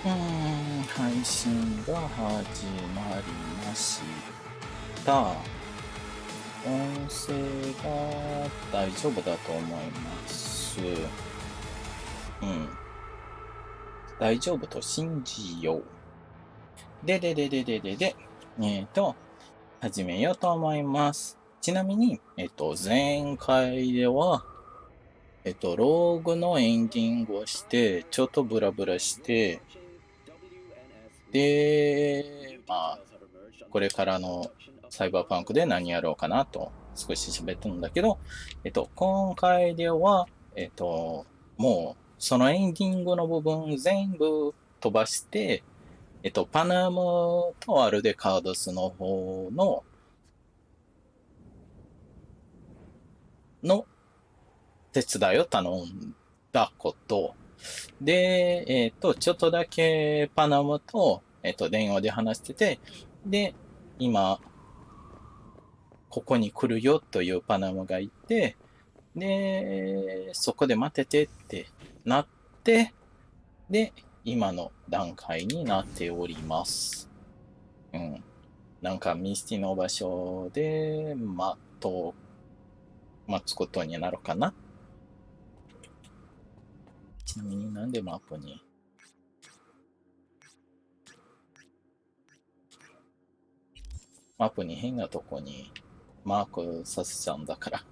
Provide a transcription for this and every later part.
配信が始まりました。音声が大丈夫だと思います。大丈夫と信じよう。で、始めようと思います。ちなみに、前回では、ローグのエンディングをして、ちょっとブラブラして、で、これからのサイバーパンクで何やろうかなと少し喋ったんだけど、今回では、もうそのエンディングの部分全部飛ばして、パナムとアルデカドスの方の手伝いを頼んだこと。で、ちょっとだけパナムと、電話で話してて、で、今、ここに来るよというパナムがいて、で、そこで待っててってなって、で、今の段階になっております。なんかミスティの場所で、待つことになるかな。ちなみになんでマップに変なとこにマークさせちゃうんだから。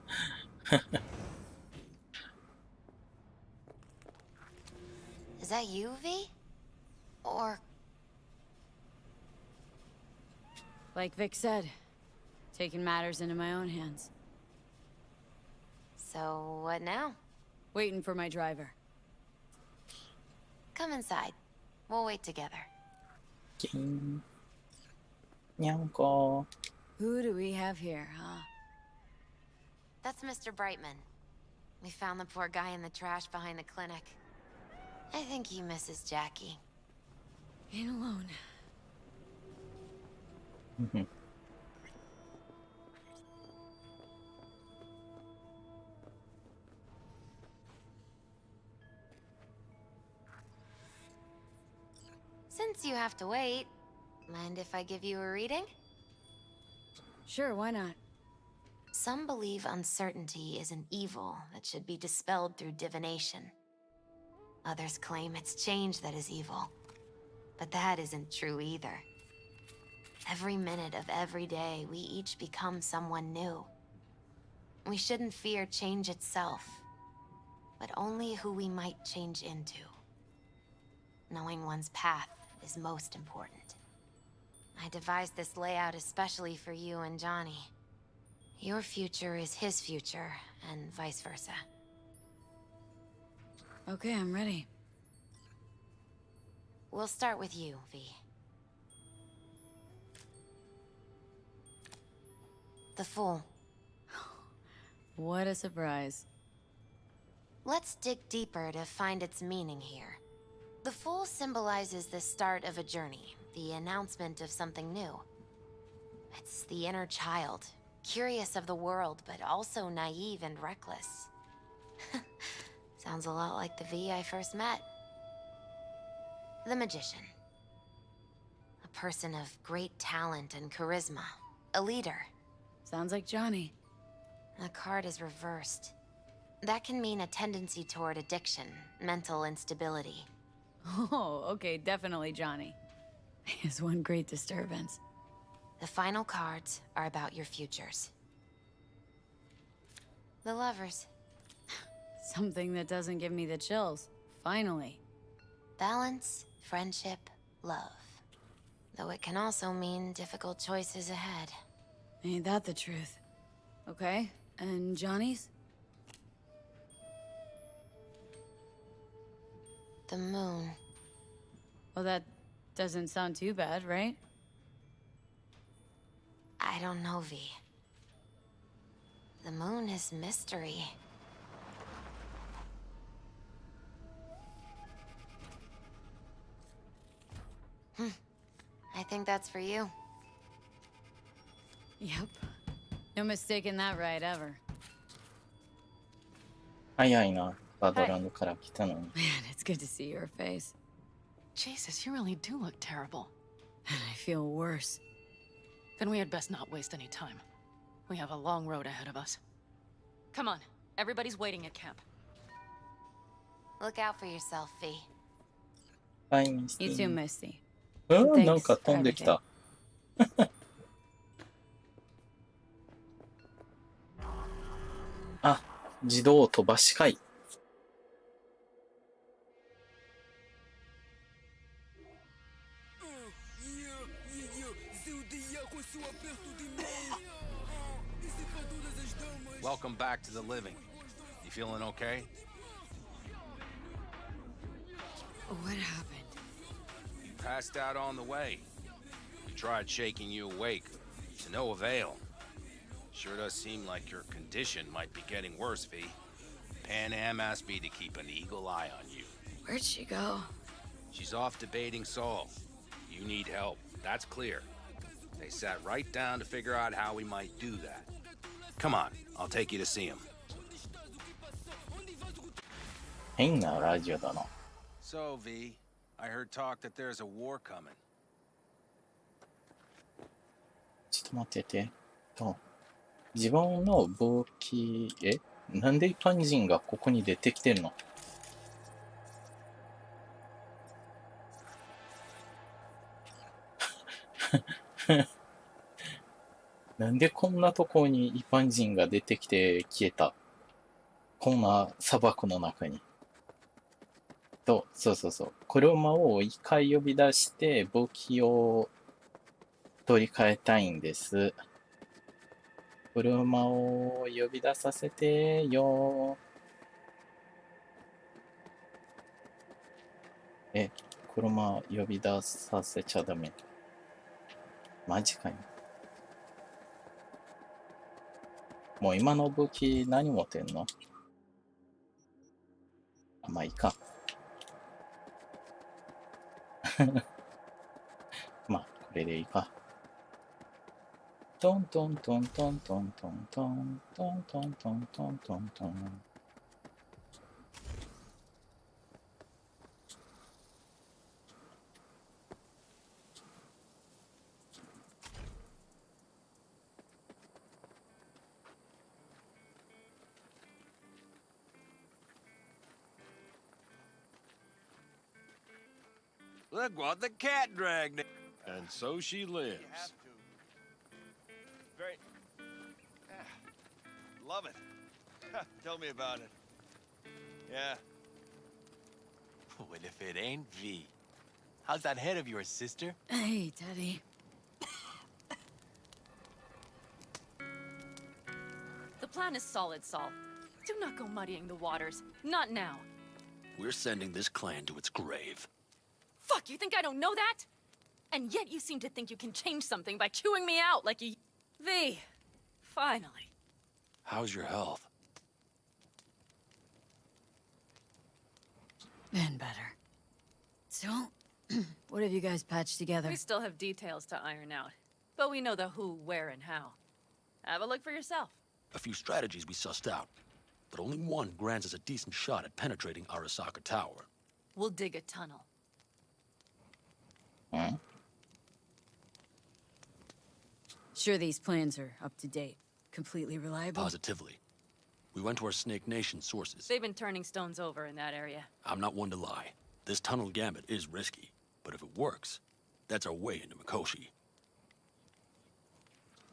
Is that you, V? Or... Like Vic said, taking matters into my own hands. So, what now? Waiting for my driver. Come inside. We'll wait together. にゃんこ。 Who do we have here, huh? That's Mr. Brightman. We found the poor guy in the trash behind the clinic. I think he misses Jackie. Ain't alone. Since you have to wait, mind if I give you a reading? Sure, why not? Some believe uncertainty is an evil that should be dispelled through divination. Others claim it's change that is evil. But that isn't true either. Every minute of every day, we each become someone new. We shouldn't fear change itself, but only who we might change into. Knowing one's path is most important. I devised this layout especially for you and Johnny. Your future is his future, and vice versa. Okay, I'm ready. We'll start with you, V. The Fool. What a surprise. Let's dig deeper to find its meaning here. The Fool symbolizes the start of a journey, the announcement of something new. It's the inner child, curious of the world, but also naive and reckless. Sounds a lot like the V I first met. The Magician. A person of great talent and charisma. A leader. Sounds like Johnny. The card is reversed. That can mean a tendency toward addiction, mental instability. Oh, okay, definitely Johnny. He is one great disturbance. The final cards are about your futures. The Lovers. Something that doesn't give me the chills. Finally. Balance, friendship, love. Though it can also mean difficult choices ahead. Ain't that the truth? Okay, and Johnny's? The Moon. Well, that doesn't sound too bad, right? I don't know, V. The Moon is mystery. I think that's for you. Yep. No mistaking that right ever. 早いな。バドランドから来たのに。Man, it's good to see your face. Jesus, you really do look terrible. I feel worse. Then we had best not waste any time. We have a long road ahead of us. Come on, everybody's waiting at camp. Look out for yourself, V. はい、ミステ You ィ too, ー。 Misty. なんか飛んできた。あ、自動飛ばしかい。Welcome back to the living. You feeling okay? What happened? You passed out on the way. We tried shaking you awake. To no avail. Sure does seem like your condition might be getting worse, V. Pan Am asked me to keep an eagle eye on you. Where'd she go? She's off debating Saul. You need help. That's clear. They sat right down to figure out how we might do that. Come on, I'll take you to see him. 変なラジオだな。 So, V, I heard talk that there's a war coming. ちょっと待ってて。自分の武器、なんで一般人がここに出てきてるの？なんでこんなところに一般人が出てきて消えた？こんな砂漠の中に。そうそうそう。車を一回呼び出して武器を取り替えたいんです。車を呼び出させてよ。車呼び出させちゃダメ。マジかよ。もう今の武器何持ってんの？まあいいか。まあこれでいいか。トントントントントントントントントントントントントン。Look what the cat dragged in. And so she lives. Great. Love it. Tell me about it. Yeah. Well, if it ain't V. How's that head of yours, sister? Hey, Teddy. The plan is solid, Saul. Do not go muddying the waters. Not now. We're sending this clan to its grave. Fuck, you think I don't know that? And yet you seem to think you can change something by chewing me out like you... V, finally. How's your health? Been better. So, what have you guys patched together? We still have details to iron out. But we know the who, where, and how. Have a look for yourself. A few strategies we sussed out, but only one grants us a decent shot at penetrating Arasaka Tower. We'll dig a tunnel. Hmm? Sure these plans are up to date. Completely reliable? Positively. We went to our Snake Nation sources. They've been turning stones over in that area. I'm not one to lie. This tunnel gambit is risky, but if it works, that's our way into Mikoshi.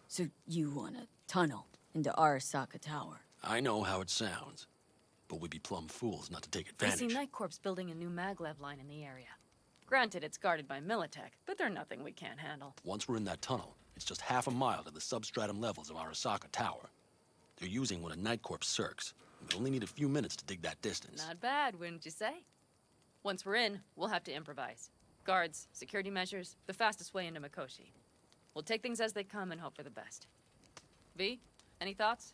So you want a tunnel into Arasaka Tower? I know how it sounds, but we'd be plumb fools not to take I see advantage. Night Corps building a new maglev line in the area. Granted, it's guarded by Militech, but they're nothing we can't handle. Once we're in that tunnel, it's just half a mile to the substratum levels of Arasaka Tower. They're using one of Night Corps' circs. We only need a few minutes to dig that distance. Not bad, wouldn't you say? Once we're in, we'll have to improvise. Guards, security measures, the fastest way into Mikoshi. We'll take things as they come and hope for the best. V, any thoughts?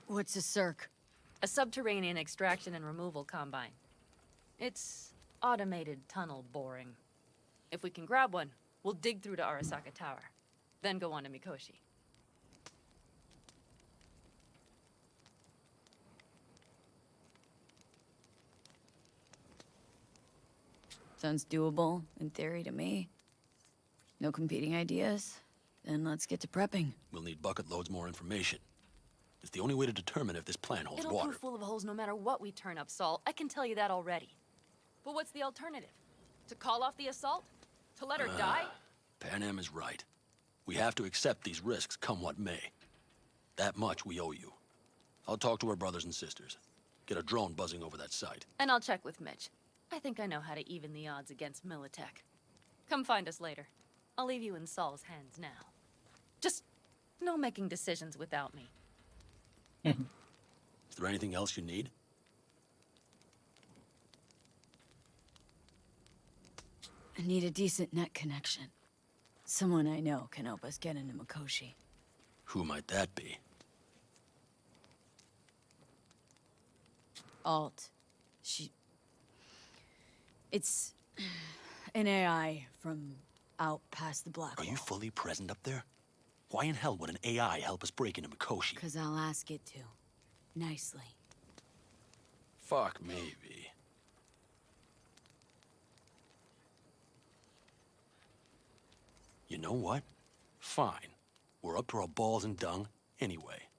What's a circ? A subterranean extraction and removal combine. It's automated tunnel boring. If we can grab one, we'll dig through to Arasaka Tower, then go on to Mikoshi. Sounds doable, in theory, to me. No competing ideas? Then let's get to prepping. We'll need bucket loads more information. It's the only way to determine if this plan holds It'll water. prove full of holes no matter what we turn up, Saul. I can tell you that already. But what's the alternative? To call off the assault? To let her die? Pan Am is right. We have to accept these risks, come what may. That much we owe you. I'll talk to our brothers and sisters. Get a drone buzzing over that site. And I'll check with Mitch. I think I know how to even the odds against Militech. Come find us later. I'll leave you in Saul's hands now. Just no making decisions without me. Is there anything else you need? I need a decent net connection. Someone I know can help us get into Mikoshi. Who might that be? Alt. It's an AI from out past the black Are you wall. fully present up there? Why in hell would an AI help us break into Mikoshi? 'Cause I'll ask it to. Nicely. Fuck me, V. You know what? Fine. We're up to our balls in dung anyway.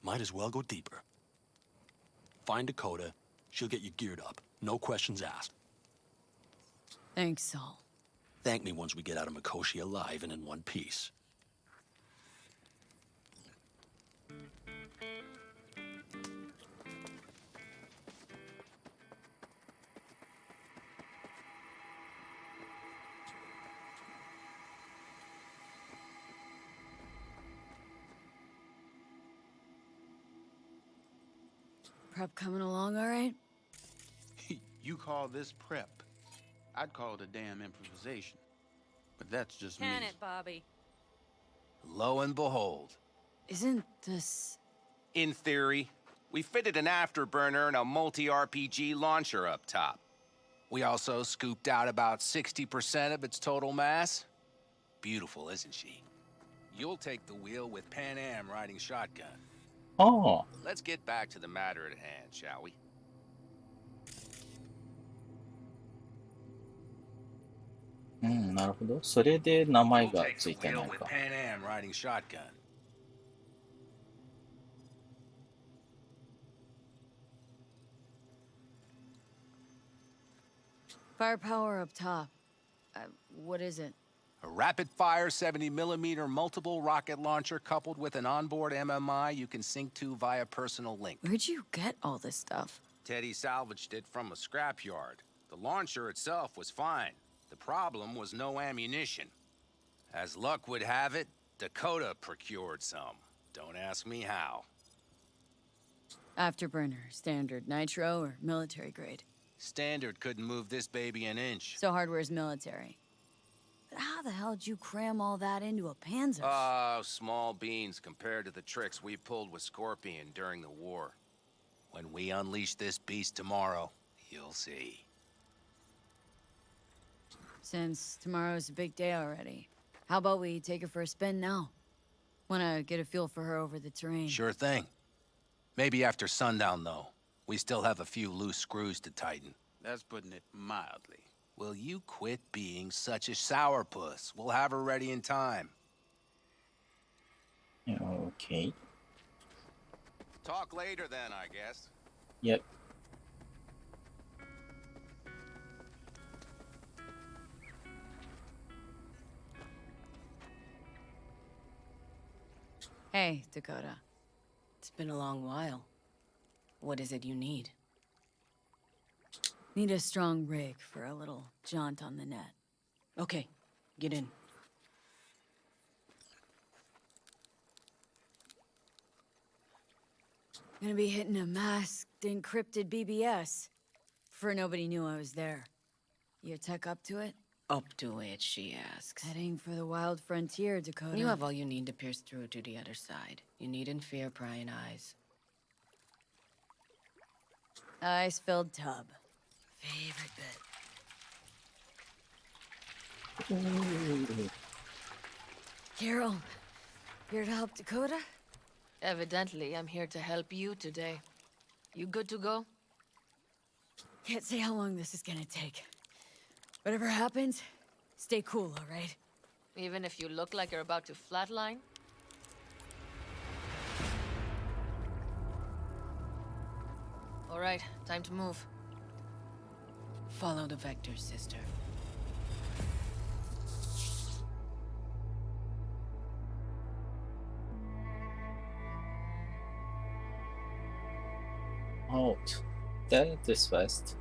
Might as well go deeper. Find Dakota. She'll get you geared up. No questions asked. Thanks, Saul. Thank me once we get out of Mikoshi alive and in one piece. Prep coming along all right? You call this prep? I'd call it a damn improvisation. But that's just me. Can it, Bobby? Lo and behold. Isn't this... In theory, we fitted an afterburner and a multi-RPG launcher up top. We also scooped out about 60% of its total mass. Beautiful, isn't she? You'll take the wheel with Pan Am riding shotgun. Oh, Let's get back to the matter at hand, shall we? なるほど。それで名前 You'll が take つ the いてな wheel い with か。 Pan Am riding shotgun. Firepower up top. What is it? A rapid-fire 70mm multiple rocket launcher coupled with an onboard MMI you can sync to via personal link. Where'd you get all this stuff? Teddy salvaged it from a scrapyard. The launcher itself was fine. The problem was no ammunition. As luck would have it, Dakota procured some. Don't ask me how. Afterburner, standard, nitro, or military grade? Standard couldn't move this baby an inch. So hardware's military. But how the hell did you cram all that into a Panzer? Oh, small beans compared to the tricks we pulled with Scorpion during the war. When we unleash this beast tomorrow, you'll see. Since tomorrow's a big day already, how about we take her for a spin now? Wanna get a feel for her over the terrain. Sure thing. Maybe after sundown, though. We still have a few loose screws to tighten. That's putting it mildly. Will you quit being such a sourpuss? We'll have her ready in time. Okay. Talk later then, I guess. Yep. Hey, Dakota. It's been a long while. What is it you need? Need a strong rig for a little jaunt on the net. Okay, get in. Gonna be hitting a masked, encrypted BBS. For nobody knew I was there. Your tech up to it? Up to it, she asks. Heading for the wild frontier, Dakota. You have all you need to pierce through to the other side. You needn't fear prying eyes. Ice-filled tub. Favorite bit. Carol, here to help Dakota? Evidently, I'm here to help you today. You good to go? Can't say how long this is gonna take. Whatever happens, stay cool, all right? Even if you look like you're about to flatline? All right, time to move. Follow the vector, sister. Alt. That is fast.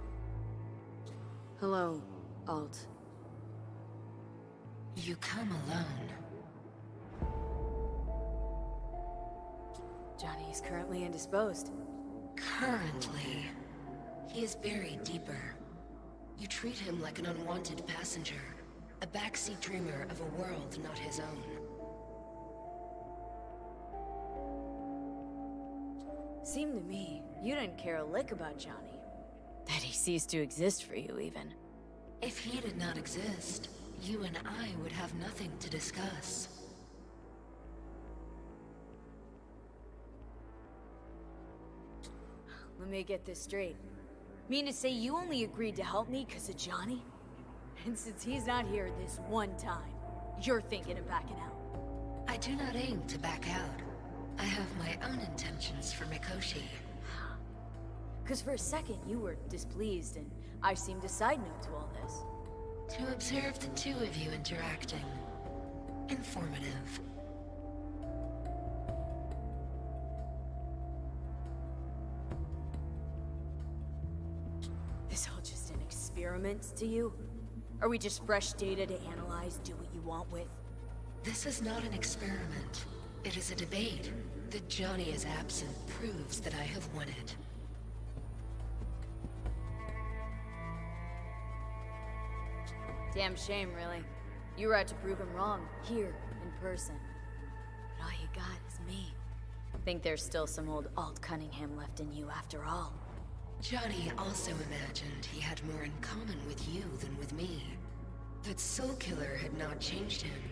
Hello, Alt. You come alone. Johnny is currently indisposed. Currently, he is buried deeper. You treat him like an unwanted passenger, a backseat dreamer of a world not his own. Seemed to me you didn't care a lick about Johnny. That he ceased to exist for you, even. If he did not exist, you and I would have nothing to discuss. Let me get this straight. Mean to say you only agreed to help me because of Johnny? And since he's not here this one time, you're thinking of backing out. I do not aim to back out. I have my own intentions for Mikoshi. Because for a second you were displeased, and I seemed a side note to all this. To observe the two of you interacting. Informative. This all just an experiment to you? Are we just fresh data to analyze, do what you want with? This is not an experiment. It is a debate. That Johnny is absent proves that I have won it. Damn shame, really. You were out to prove him wrong, here, in person. But all you got is me. Think there's still some old Alt Cunningham left in you after all. Johnny also imagined he had more in common with you than with me. That Soul Killer had not changed him.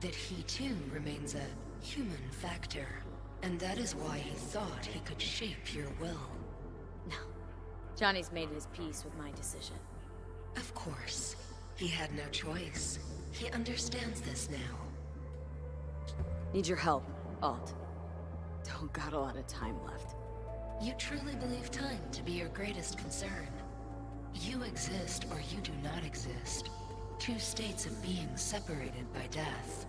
That he too remains a human factor. And that is why he thought he could shape your will. No. Johnny's made his peace with my decision. Of course. He had no choice. He understands this now. Need your help, Alt. Don't got a lot of time left. You truly believe time to be your greatest concern. You exist or you do not exist. Two states of being separated by death.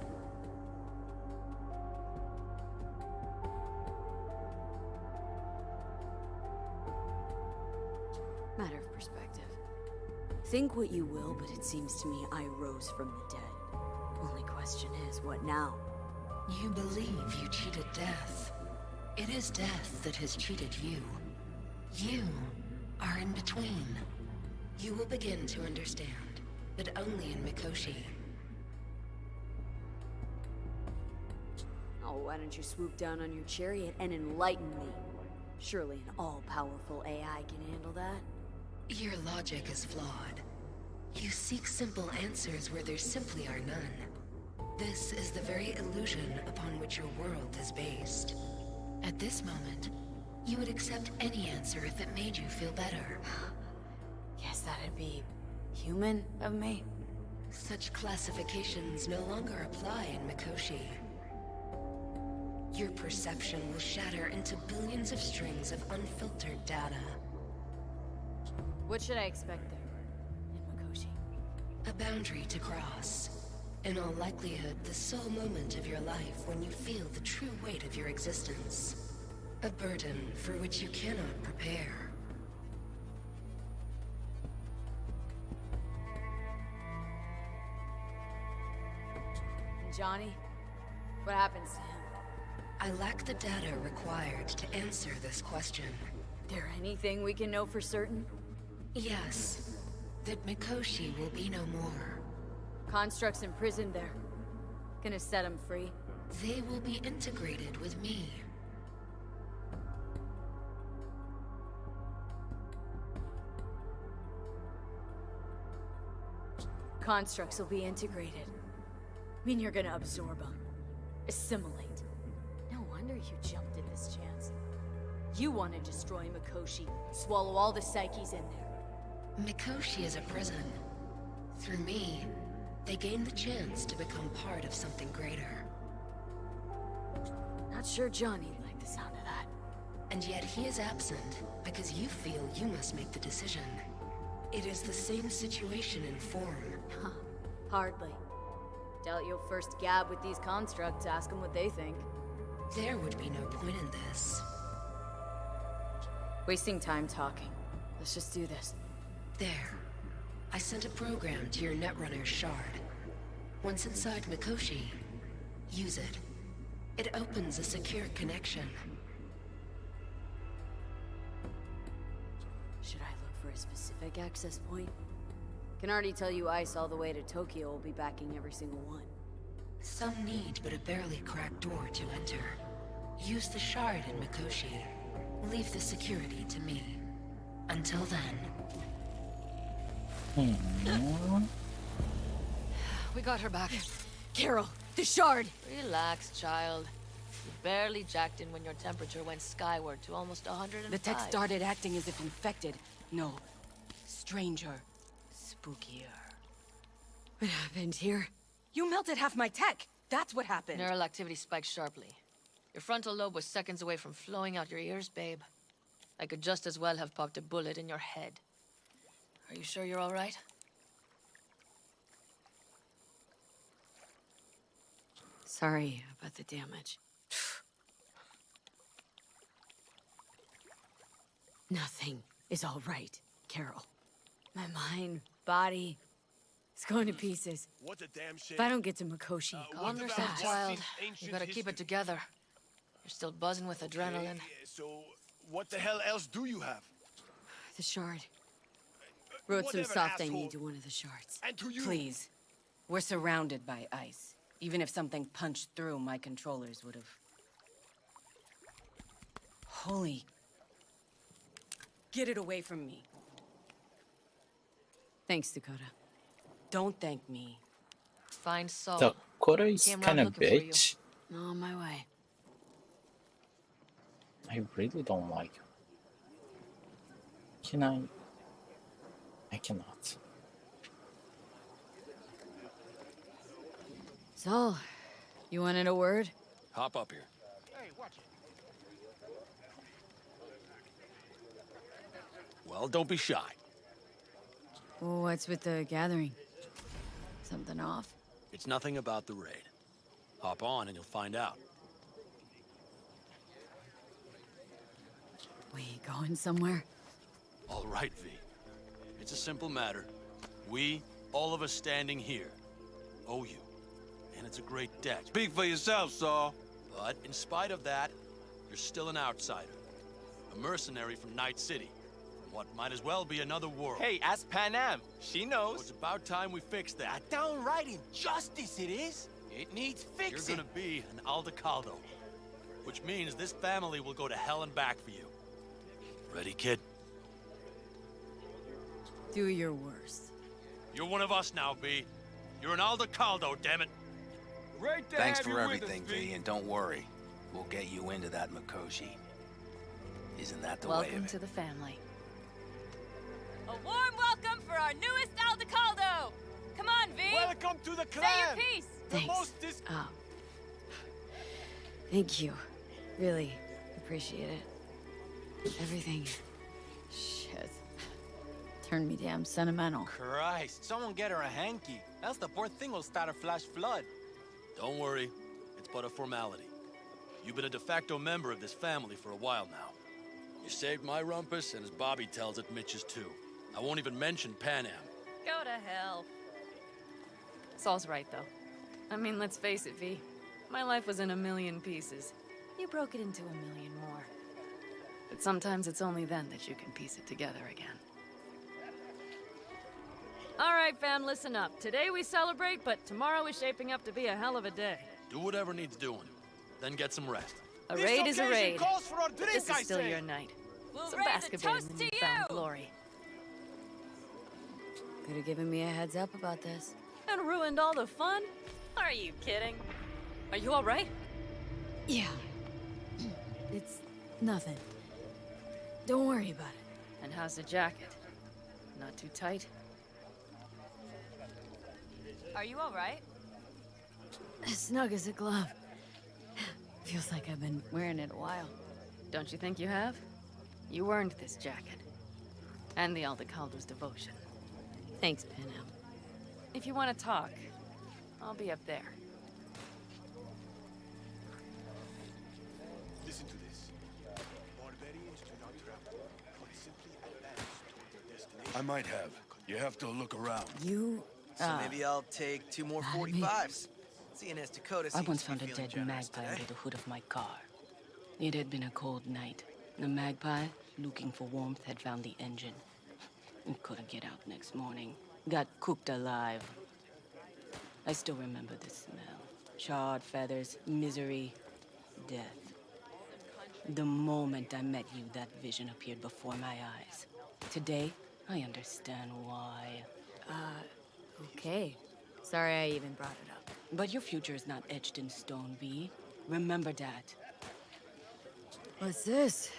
Matter of perspective. Think what you will, but it seems to me I rose from the dead. Only question is, what now? You believe you cheated death. It is death that has cheated you. You are in between. You will begin to understand, but only in Mikoshi. Oh, why don't you swoop down on your chariot and enlighten me? Surely an all-powerful AI can handle that. Your logic is flawed. You seek simple answers where there simply are none. This is the very illusion upon which your world is based. At this moment, you would accept any answer if it made you feel better. Guess that'd be human of me. Such classifications no longer apply in Mikoshi. Your perception will shatter into billions of strings of unfiltered data. What should I expect there, in Mikoshi? A boundary to cross. In all likelihood, the sole moment of your life when you feel the true weight of your existence. A burden for which you cannot prepare. And Johnny? What happens to him? I lack the data required to answer this question. There anything we can know for certain? Yes. That Mikoshi will be no more. Constructs imprisoned there. Gonna set him free? They will be integrated with me. Constructs will be integrated. Mean you're gonna absorb them. Assimilate. No wonder you jumped at this chance. You want to destroy Mikoshi, swallow all the psyches in there. Mikoshi is a prison. Through me, they gain the chance to become part of something greater. Not sure Johnny'd like the sound of that. And yet he is absent because you feel you must make the decision. It is the same situation in form. Huh. Hardly. Doubt you'll first gab with these constructs, ask them what they think. There would be no point in this. Wasting time talking. Let's just do this. There. I sent a program to your Netrunner's shard. Once inside Mikoshi, use it. It opens a secure connection. Should I look for a specific access point? Can already tell you Ice all the way to Tokyo will be backing every single one. Some need but a barely cracked door to enter. Use the shard in Mikoshi. Leave the security to me. Until then. We got her back. Carol, the shard! Relax, child. You barely jacked in when your temperature went skyward to almost 105. The tech started acting as if infected. No. Stranger. Spookier. What happened here? You melted half my tech! That's what happened! Neural activity spiked sharply. Your frontal lobe was seconds away from flowing out your ears, babe. I could just as well have popped a bullet in your head. Are you sure you're all right? Sorry about the damage. Nothing is all right, Carol. My mind, body, it's going to pieces. What a damn shame. If I don't get to Mikoshi, Calm yourself, child. You gotta keep it together. You're still buzzing with adrenaline. So, what the hell else do you have? the shard. Wrote some Whatever, soft I asshole. need to one of the shards. And to you. Please. We're surrounded by ice. Even if something punched through, my controllers would have... Holy... Get it away from me. Thanks, Dakota. Don't thank me. Fine soul. Dakota is Came kind round of looking for you. bitch. On my way. I really don't like her. Can I? I cannot. So, you wanted a word? Hop up here. Hey, watch it. Well, don't be shy. What's with the gathering? Something off? It's nothing about the raid. Hop on and you'll find out. We going somewhere? All right, V. It's a simple matter. We, all of us standing here, owe you. And it's a great debt. Speak for yourself, Saul. But in spite of that, you're still an outsider. A mercenary from Night City. From what might as well be another world. Hey, ask Pan Am. She So knows. it's about time we fix that. A downright injustice it is. It needs You're fixing. gonna be an Aldecaldo. Which means this family will go to hell and back for you. Ready, kid? Do your worst. You're one of us now, V. You're an Aldecaldo, damn it. Great to Thanks have for you everything, with us, V, and don't worry. We'll get you into that Mikoshi. Isn't that the way Welcome of it? to the family. A warm welcome for our newest Aldecaldo! Come on, V! Welcome to the Say clan. your piece! The Thanks. most dis- Oh. Thank you. Really appreciate it. Everything. Shit. Turned me damn sentimental. Christ, someone get her a hanky. Else the poor thing will start a flash flood. Don't worry. It's but a formality. You've been a de facto member of this family for a while now. You saved my rumpus, and as Bobby tells it, Mitch's too. I won't even mention Pan Am. Go to hell. Saul's right, though. I mean, let's face it, V. My life was in a million pieces. You broke it into a million more. But sometimes it's only then that you can piece it together again. All right, fam, listen up. Today we celebrate, but tomorrow is shaping up to be a hell of a day. Do whatever needs doing. Then get some rest. A This raid is a occasion raid. calls for a drink, This I is still say. your night. We'll Some raise a basket toast in to newfound you! glory. Could have given me a heads up about this. And ruined all the fun? Are you kidding? Are you all right? Yeah. It's nothing. Don't worry about it. And how's the jacket? Not too tight? Are you alright? As snug as a glove. Feels like I've been wearing it a while. Don't you think you have? You earned this jacket. And the Aldecaldo's devotion. Thanks, Pinham. If you want to talk, I'll be up there. Listen to this. Barbarians do not travel, but simply advance toward their destination. I might have. You have to look around. You, So maybe I'll take 2 more 45s. Seeing as Dakota I seems once to be found a feeling dead generous magpie today. under the hood of my car. It had been a cold night. The magpie, looking for warmth, had found the engine. It couldn't get out next morning. Got cooked alive. I still remember the smell. Charred feathers, misery, death. The moment I met you, that vision appeared before my eyes. Today, I understand why. okay. Sorry I even brought it up. But your future is not etched in stone, V. Remember that. What's this?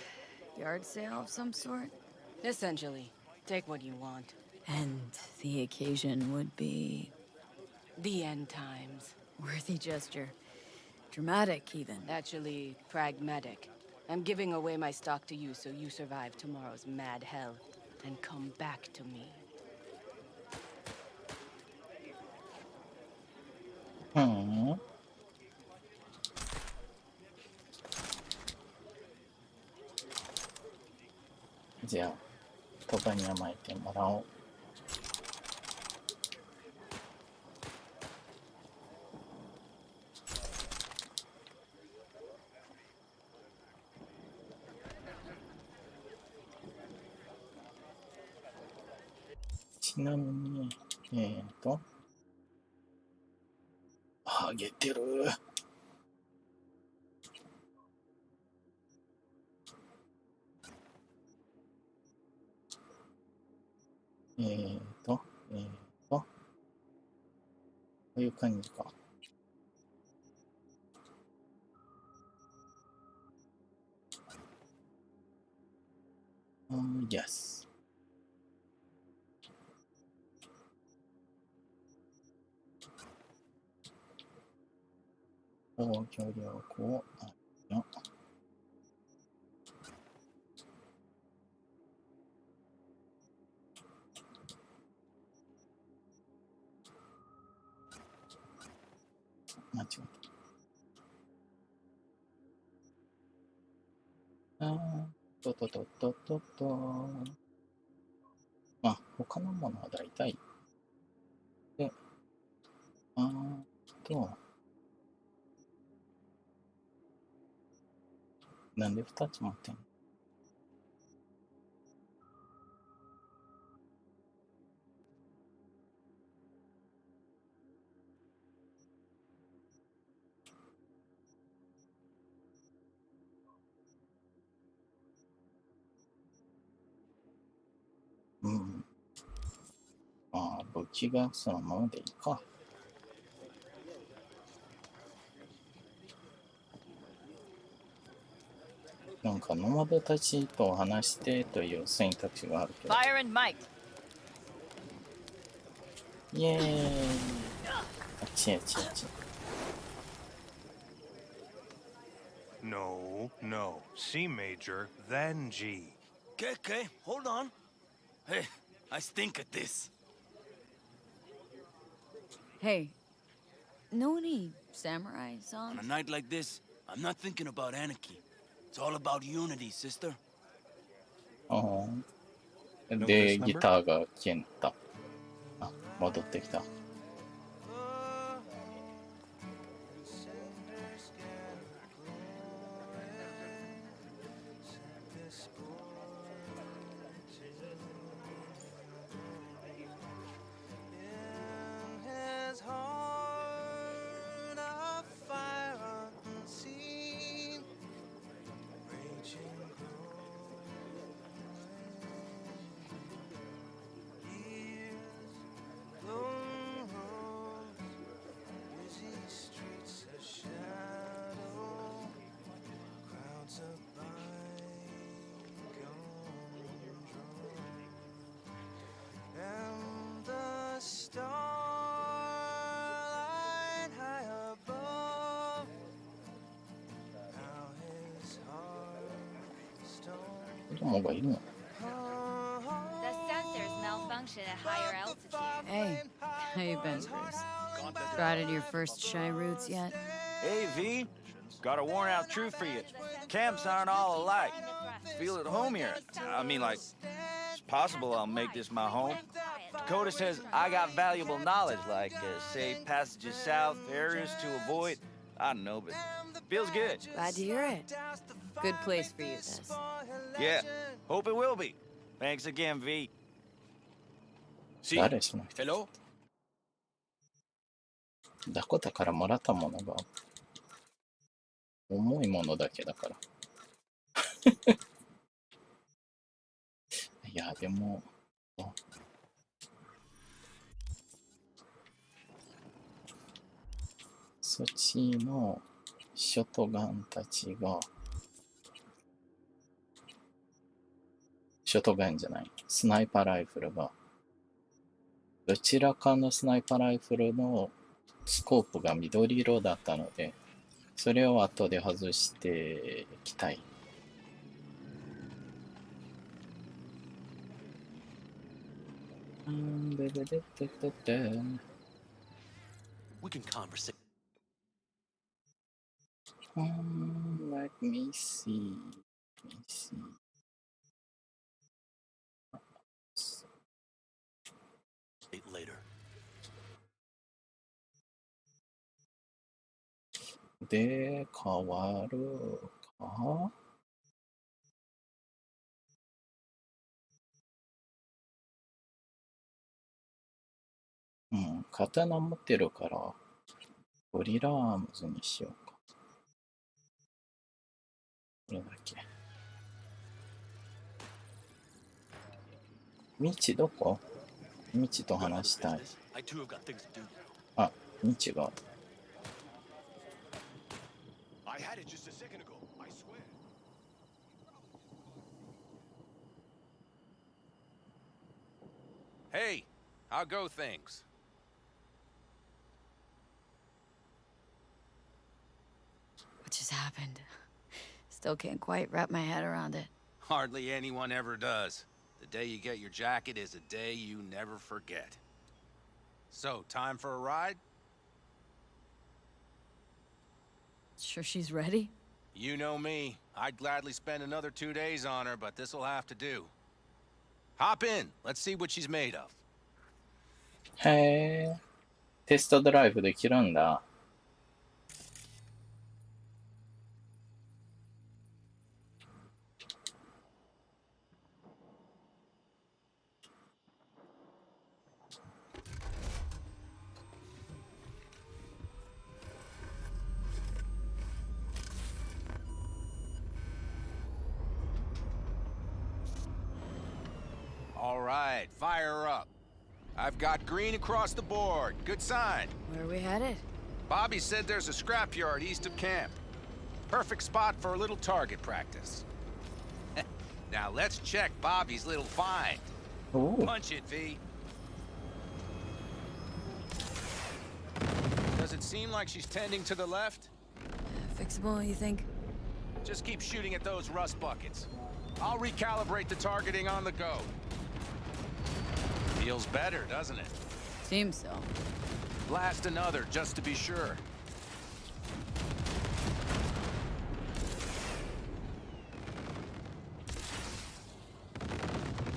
Yard sale of some sort? Essentially, take what you want. And the occasion would be... The end times. Worthy gesture. Dramatic, even. Actually, pragmatic. I'm giving away my stock to you so you survive tomorrow's mad hell and come back to me. Hmm. じゃあ、鳥羽に甘えてもらおう。ちなみに、あげてる。こういう感じか。Yes。防御力をあるよ。間違えた。他のものは大体。で、なんで2つ持ってんの？うん。武器がそのままでいいか。なんかノマドたちと話してという選択肢があるけど。Fire and might. イエーイ。あっちあっちあっち。No, no. C major, then G. Okay, hold on. Hey, I stink at this. Hey, know any samurai On songs? a night like this, I'm not thinking about anarchy. It's all about unity, sister. で、ギターが消えた。戻ってきた。供がいるの？ The sensors malfunction at higher altitude. Hey, how you been, Bruce? Started your first shy routes yet? Hey, V. Got a worn-out truth for you. Camps aren't all alike. Feel at home here. I mean, like, it's possible I'll make this my home. Dakota says I got valuable knowledge, like, safe passages south, areas to avoid. I don't know, but feels good. Glad to hear it. Good place for you, this. Yeah, hope it will be. Thanks again, V. See? 誰その人？ Hello? ダコタからもらったものが重いものだけだから。いや、でも、そっちのショトガンたちが、ショトガンじゃない、スナイパーライフルが、どちらかのスナイパーライフルのスコープが緑色だったので、それを後で外していきたい。We can conversate. Let me see. Let me see. Later. で、変わるか？うん、刀持ってるから、ゴリラアームズにしようか。これだけ。ミチどこ？ミチと話したい。I too have got things to do. あ、ミチが。I had it just a second ago, I swear. Hey, how go things? What just happened? Still can't quite wrap my head around it. Hardly anyone ever does. The day you get your jacket is a day you never forget. So, time for a ride? Sure she's ready? You know me. I'd gladly spend another 2 days on her, but this'll have to do. Hop in. Let's see what she's made of. へえ、テストドライブできるんだ。All right, fire her up. I've got green across the board. Good sign. Where are we headed? Bobby said there's a scrapyard east of camp. Perfect spot for a little target practice. Now let's check Bobby's little find. Ooh. Punch it, V. Does it seem like she's tending to the left? Fixable, you think? Just keep shooting at those rust buckets. I'll recalibrate the targeting on the go. Feels better, doesn't it? Seems so. Blast another, just to be sure.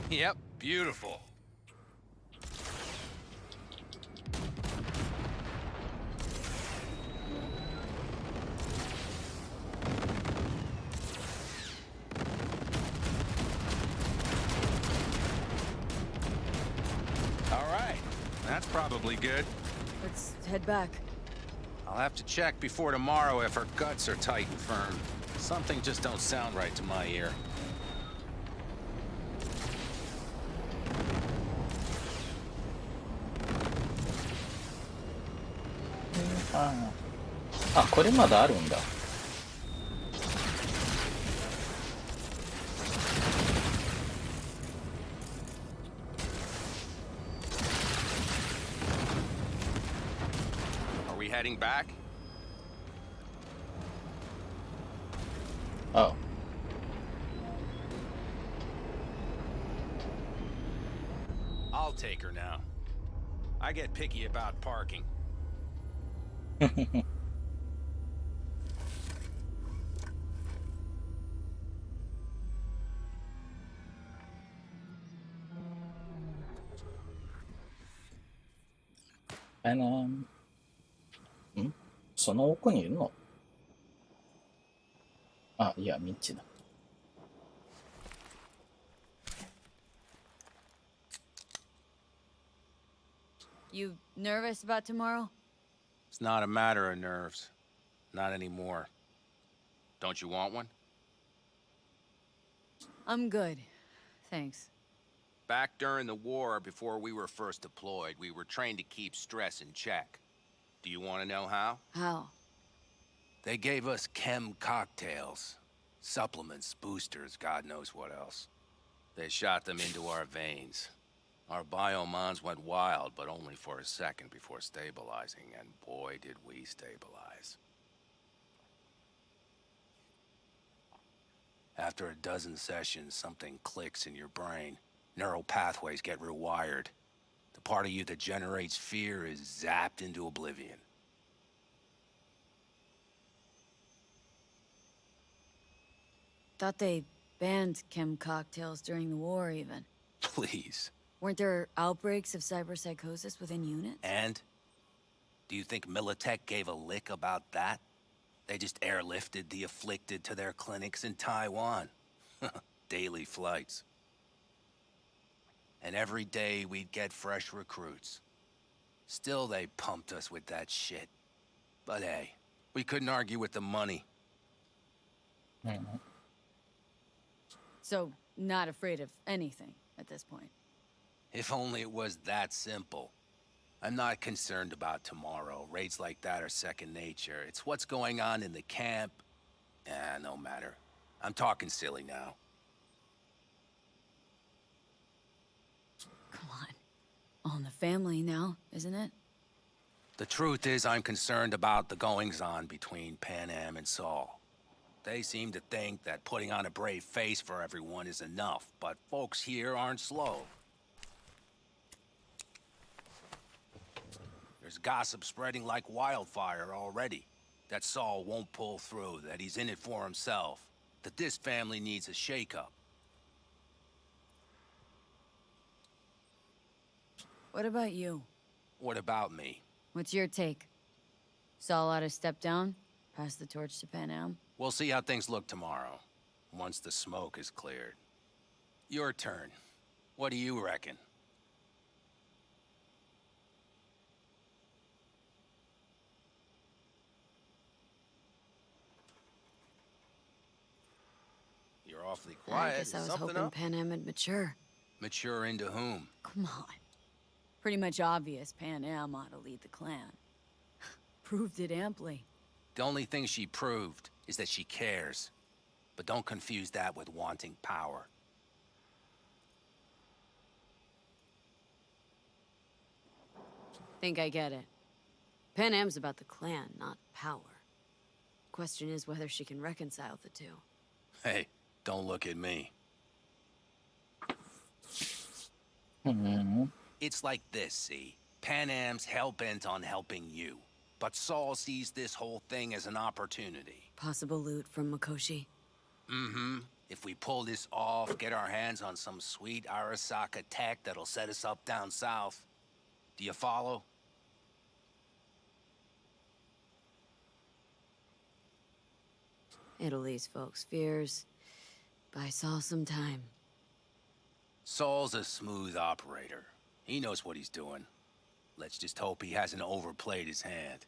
Yep, beautiful. All right, that's probably good. Let's head back. I'll have to check before tomorrow if her guts are tight and firm. Something just don't sound right to my ear. あ、これまだあるんだ。Are we heading back? Oh. I'll take her now. I get picky about parking.ん、その奥にいるの？あ、いや、ミッチだ。You nervous about tomorrow? It's not a matter of nerves. Not anymore. Don't you want one? I'm good. Thanks. Back during the war, before we were first deployed, we were trained to keep stress in check. Do you want to know how? How? They gave us chem cocktails. Supplements, boosters, God knows what else. They shot them into our veins. Our biomons went wild, but only for a second before stabilizing, and boy did we stabilize. After a dozen sessions, something clicks in your brain. Neural pathways get rewired. The part of you that generates fear is zapped into oblivion. Thought they banned chem cocktails during the war, even. Please. Weren't there outbreaks of cyberpsychosis within units? And? Do you think Militech gave a lick about that? They just airlifted the afflicted to their clinics in Taiwan. Daily flights. And every day we'd get fresh recruits. Still they pumped us with that shit. But hey, we couldn't argue with the money. So, not afraid of anything at this point? If only it was that simple. I'm not concerned about tomorrow. Raids like that are second nature. It's what's going on in the camp. No matter. I'm talking silly now. Come on. All in the family now, isn't it? The truth is I'm concerned about the goings-on between Pan Am and Saul. They seem to think that putting on a brave face for everyone is enough, but folks here aren't slow. There's gossip spreading like wildfire already. That Saul won't pull through, that he's in it for himself, that this family needs a shakeup. What about you? What about me? What's your take? Saul ought to step down? Pass the torch to Pan Am? We'll see how things look tomorrow, once the smoke is cleared. Your turn. What do you reckon? You're awfully quiet. I guess I was Something hoping up? Pan Am would mature. Mature into whom? Come on. Pretty much obvious Pan Am ought to lead the clan. Proved it amply. The only thing she proved is that she cares. But don't confuse that with wanting power. Think I get it. Pan Am's about the clan, not power. Question is whether she can reconcile the two. Hey, don't look at me. It's like this, see? Pan Am's hell-bent on helping you. But Saul sees this whole thing as an opportunity. Possible loot from Mikoshi? Mm-hmm. If we pull this off, get our hands on some sweet Arasaka tech that'll set us up down south. Do you follow? It'll ease folks' fears. Buy Saul some time. Saul's a smooth operator. He knows what he's doing. Let's just hope he hasn't overplayed his hand.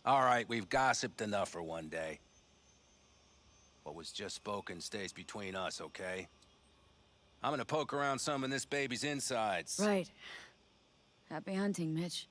All right, we've gossiped enough for one day. What was just spoken stays between us, okay? I'm gonna poke around some of this baby's insides. Right. Happy hunting, Mitch.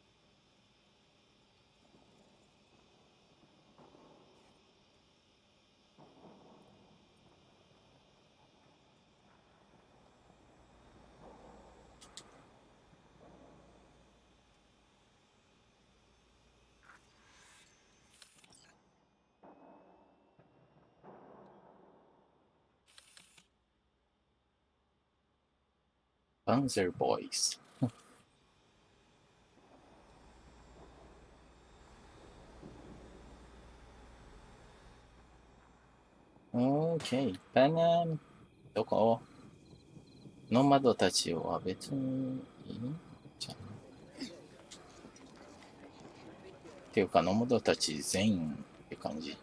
Panzer Boys. OK、Panam。どこ？ノマドたちは別にいいんじゃない？っていうか、ノマドたち全員って感じ。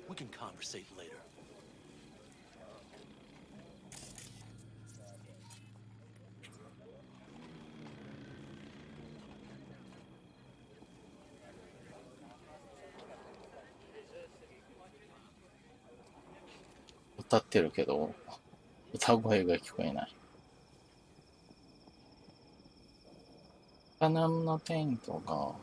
We can conversate later. 歌ってるけど、歌声が聞こえない。パナムのテントが、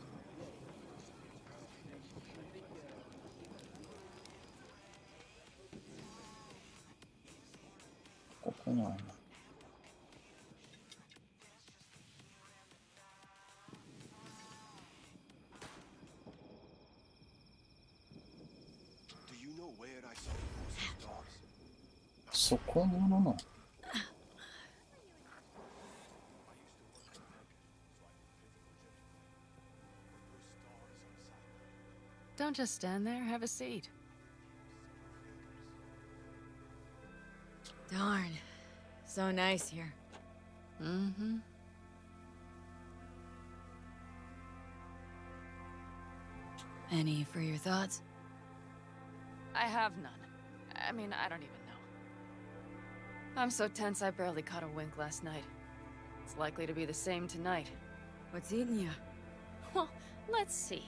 ここにあるな。そこにあるの？ Don't just stand there, have a seat. Darn. So nice here. Mm-hmm. Any for your thoughts? I have none. I mean, I don't even know. I'm so tense I barely caught a wink last night. It's likely to be the same tonight. What's eating you? Well, let's see.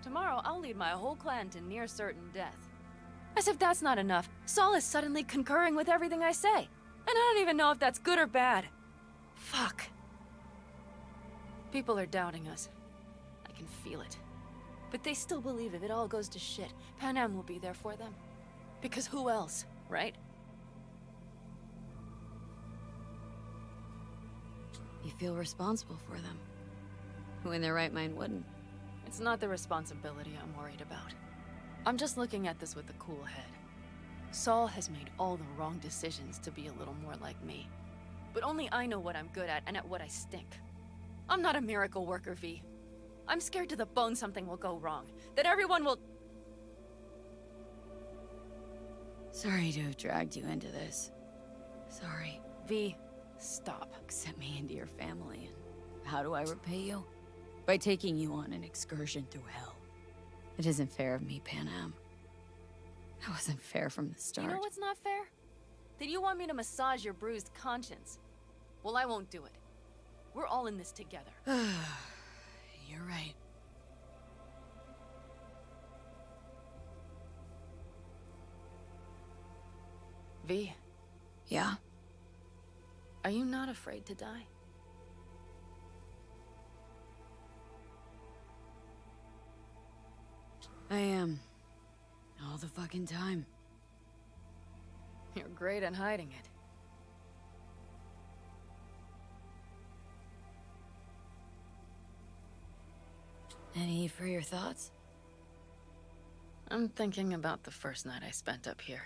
Tomorrow I'll lead my whole clan to near certain death. As if that's not enough, Saul is suddenly concurring with everything I say. And I don't even know if that's good or bad. Fuck. People are doubting us. I can feel it. But they still believe if it all goes to shit, Pan Am will be there for them. Because who else, right? You feel responsible for them. Who in their right mind wouldn't? It's not the responsibility I'm worried about. I'm just looking at this with a cool head. Saul has made all the wrong decisions to be a little more like me. But only I know what I'm good at and at what I stink. I'm not a miracle worker, V. I'm scared to the bone something will go wrong. That everyone will... Sorry to have dragged you into this. Sorry. V, stop. Accept me into your family, and how do I repay you? By taking you on an excursion through hell. It isn't fair of me, Pan Am. That wasn't fair from the start. You know what's not fair? That you want me to massage your bruised conscience. Well, I won't do it. We're all in this together. You're right. V. Yeah? Are you not afraid to die? I am. All the fucking time. You're great at hiding it. Any for your thoughts? I'm thinking about the first night I spent up here.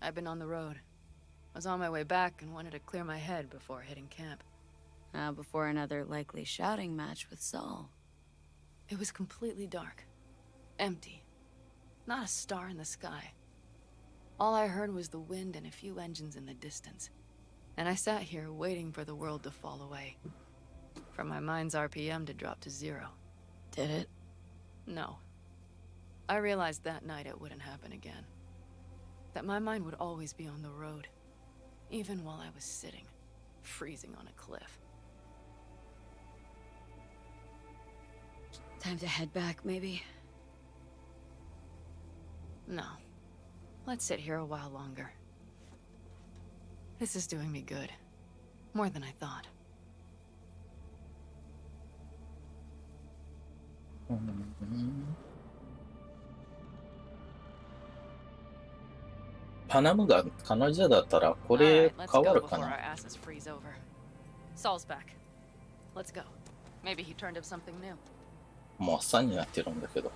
I've been on the road. I was on my way back and wanted to clear my head before hitting camp. Before another likely shouting match with Saul. It was completely dark. Empty. Not a star in the sky. All I heard was the wind and a few engines in the distance. And I sat here waiting for the world to fall away. For my mind's RPM to drop to 0. Did it? No. I realized that night it wouldn't happen again. That my mind would always be on the road. Even while I was sitting, freezing on a cliff. Time to head back, maybe? No. Let's sit here a while longer. This is doing me good. More than I thought. パナムが彼女だったらこれ変わるか Before な？ our asses freeze over. Saul's back. Let's go. Maybe he turned up something new. もう朝になってるんだけど。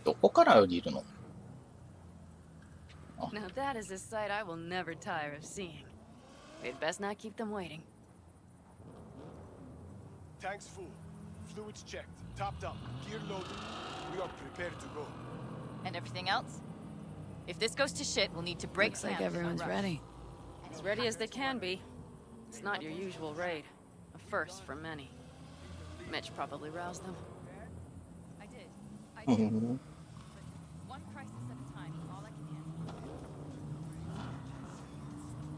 どこから降りるの？ Now that is a sight I will never tire of seeing. We'd best not keep them waiting. Tanks full. Fluids checked. Topped up. Gear loaded. We are prepared to go. And everything else? If this goes to shit, we'll need to break Looks like camp. everyone's ready. As ready as they can be. It's not your usual raid. A first for many. Mitch probably roused them. I did. One crisis at a time is all I can handle.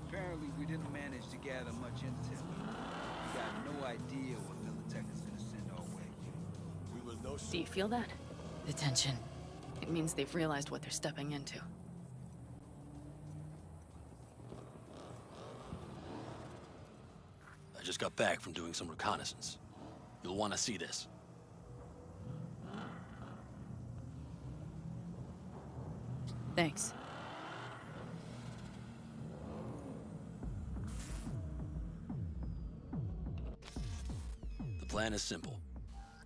Apparently, we didn't manage to gather much intel. We got no idea what Militech is gonna send our way. We will know soon. Do you feel that? The tension. It means they've realized what they're stepping into. I just got back from doing some reconnaissance. You'll want to see this. Thanks. The plan is simple.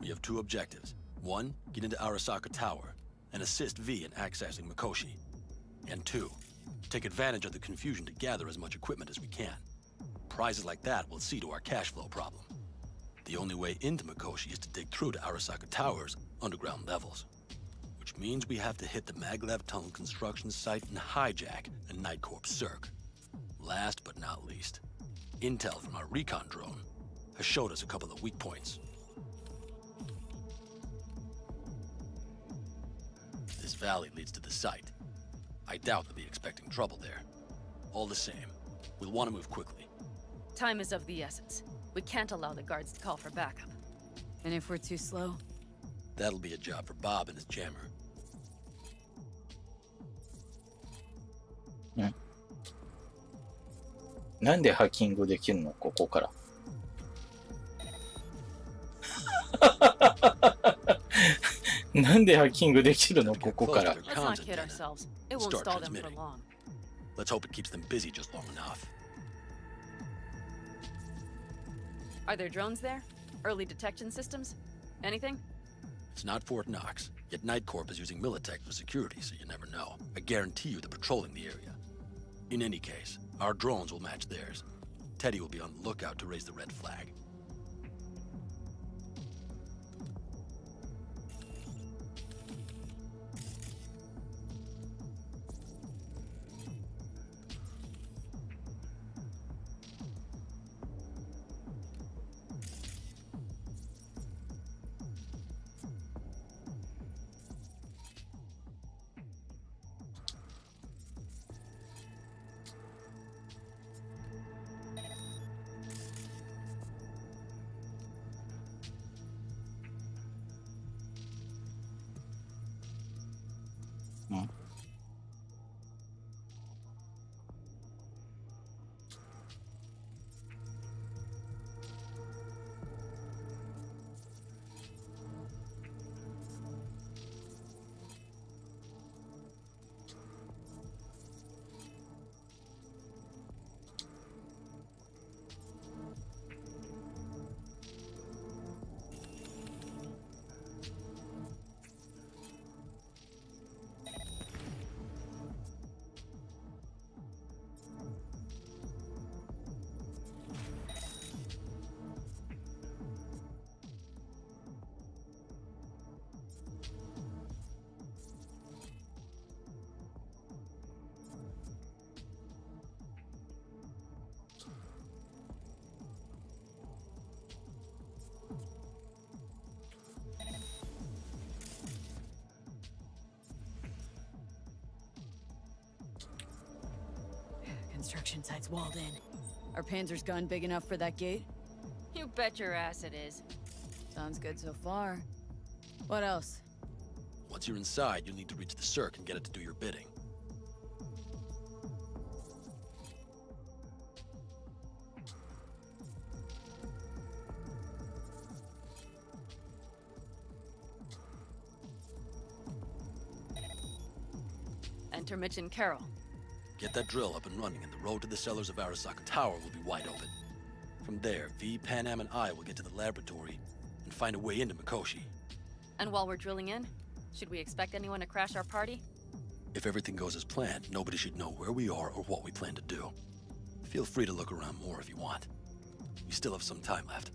We have two objectives. One, get into Arasaka Tower and assist V in accessing Mikoshi. And two, take advantage of the confusion to gather as much equipment as we can. Prizes like that will see to our cash flow problem. The only way into Mikoshi is to dig through to Arasaka Tower's underground levels. Which means we have to hit the Maglev Tunnel construction site and hijack a Night Corps Cirque. Last but not least, intel from our recon drone has showed us a couple of weak points. This valley leads to the site. I doubt they'll be expecting trouble there. All the same, we'll want to move quickly. Time is of the essence. We can't allow the guards to call for backup. And if we're too slow? That'll be a job for Bob and his jammer. なんでハッキングできるのここから。なんでハッキングできるのここから。 Let's not kid ourselves. It won't stall them for long. Let's hope it keeps them busy just long enough. Are there drones there? Early detection systems? Anything? It's not Fort Knox, yet Night Corp is using Militech for security, so you never know. I guarantee you they're patrolling the area. In any case, our drones will match theirs. Teddy will be on the lookout to raise the red flag. Construction site's walled in. Our Panzer's gun big enough for that gate? You bet your ass it is. Sounds good so far. What else? Once you're inside, you'll need to reach the Cirque and get it to do your bidding. Enter Mitch and Carol. Get that drill up and running, and the road to the cellars of Arasaka Tower will be wide open. From there, V, Pan Am, and I will get to the laboratory and find a way into Mikoshi. And while we're drilling in, Should we expect anyone to crash our party? If everything goes as planned, nobody should know where we are or what we plan to do. Feel free to look around more if you want. We still have some time left.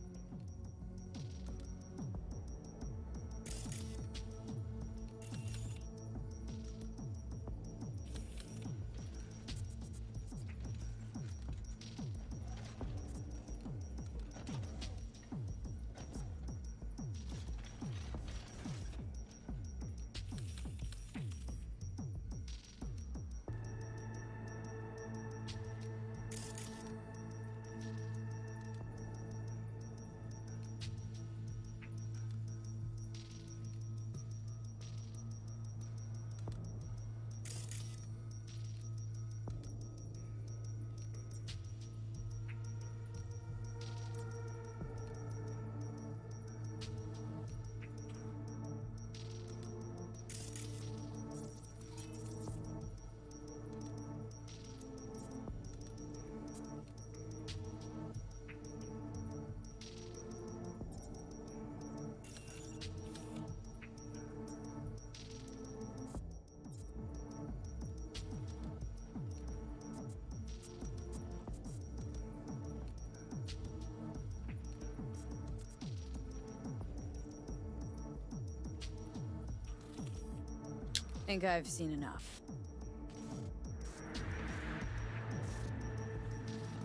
Think I've seen enough.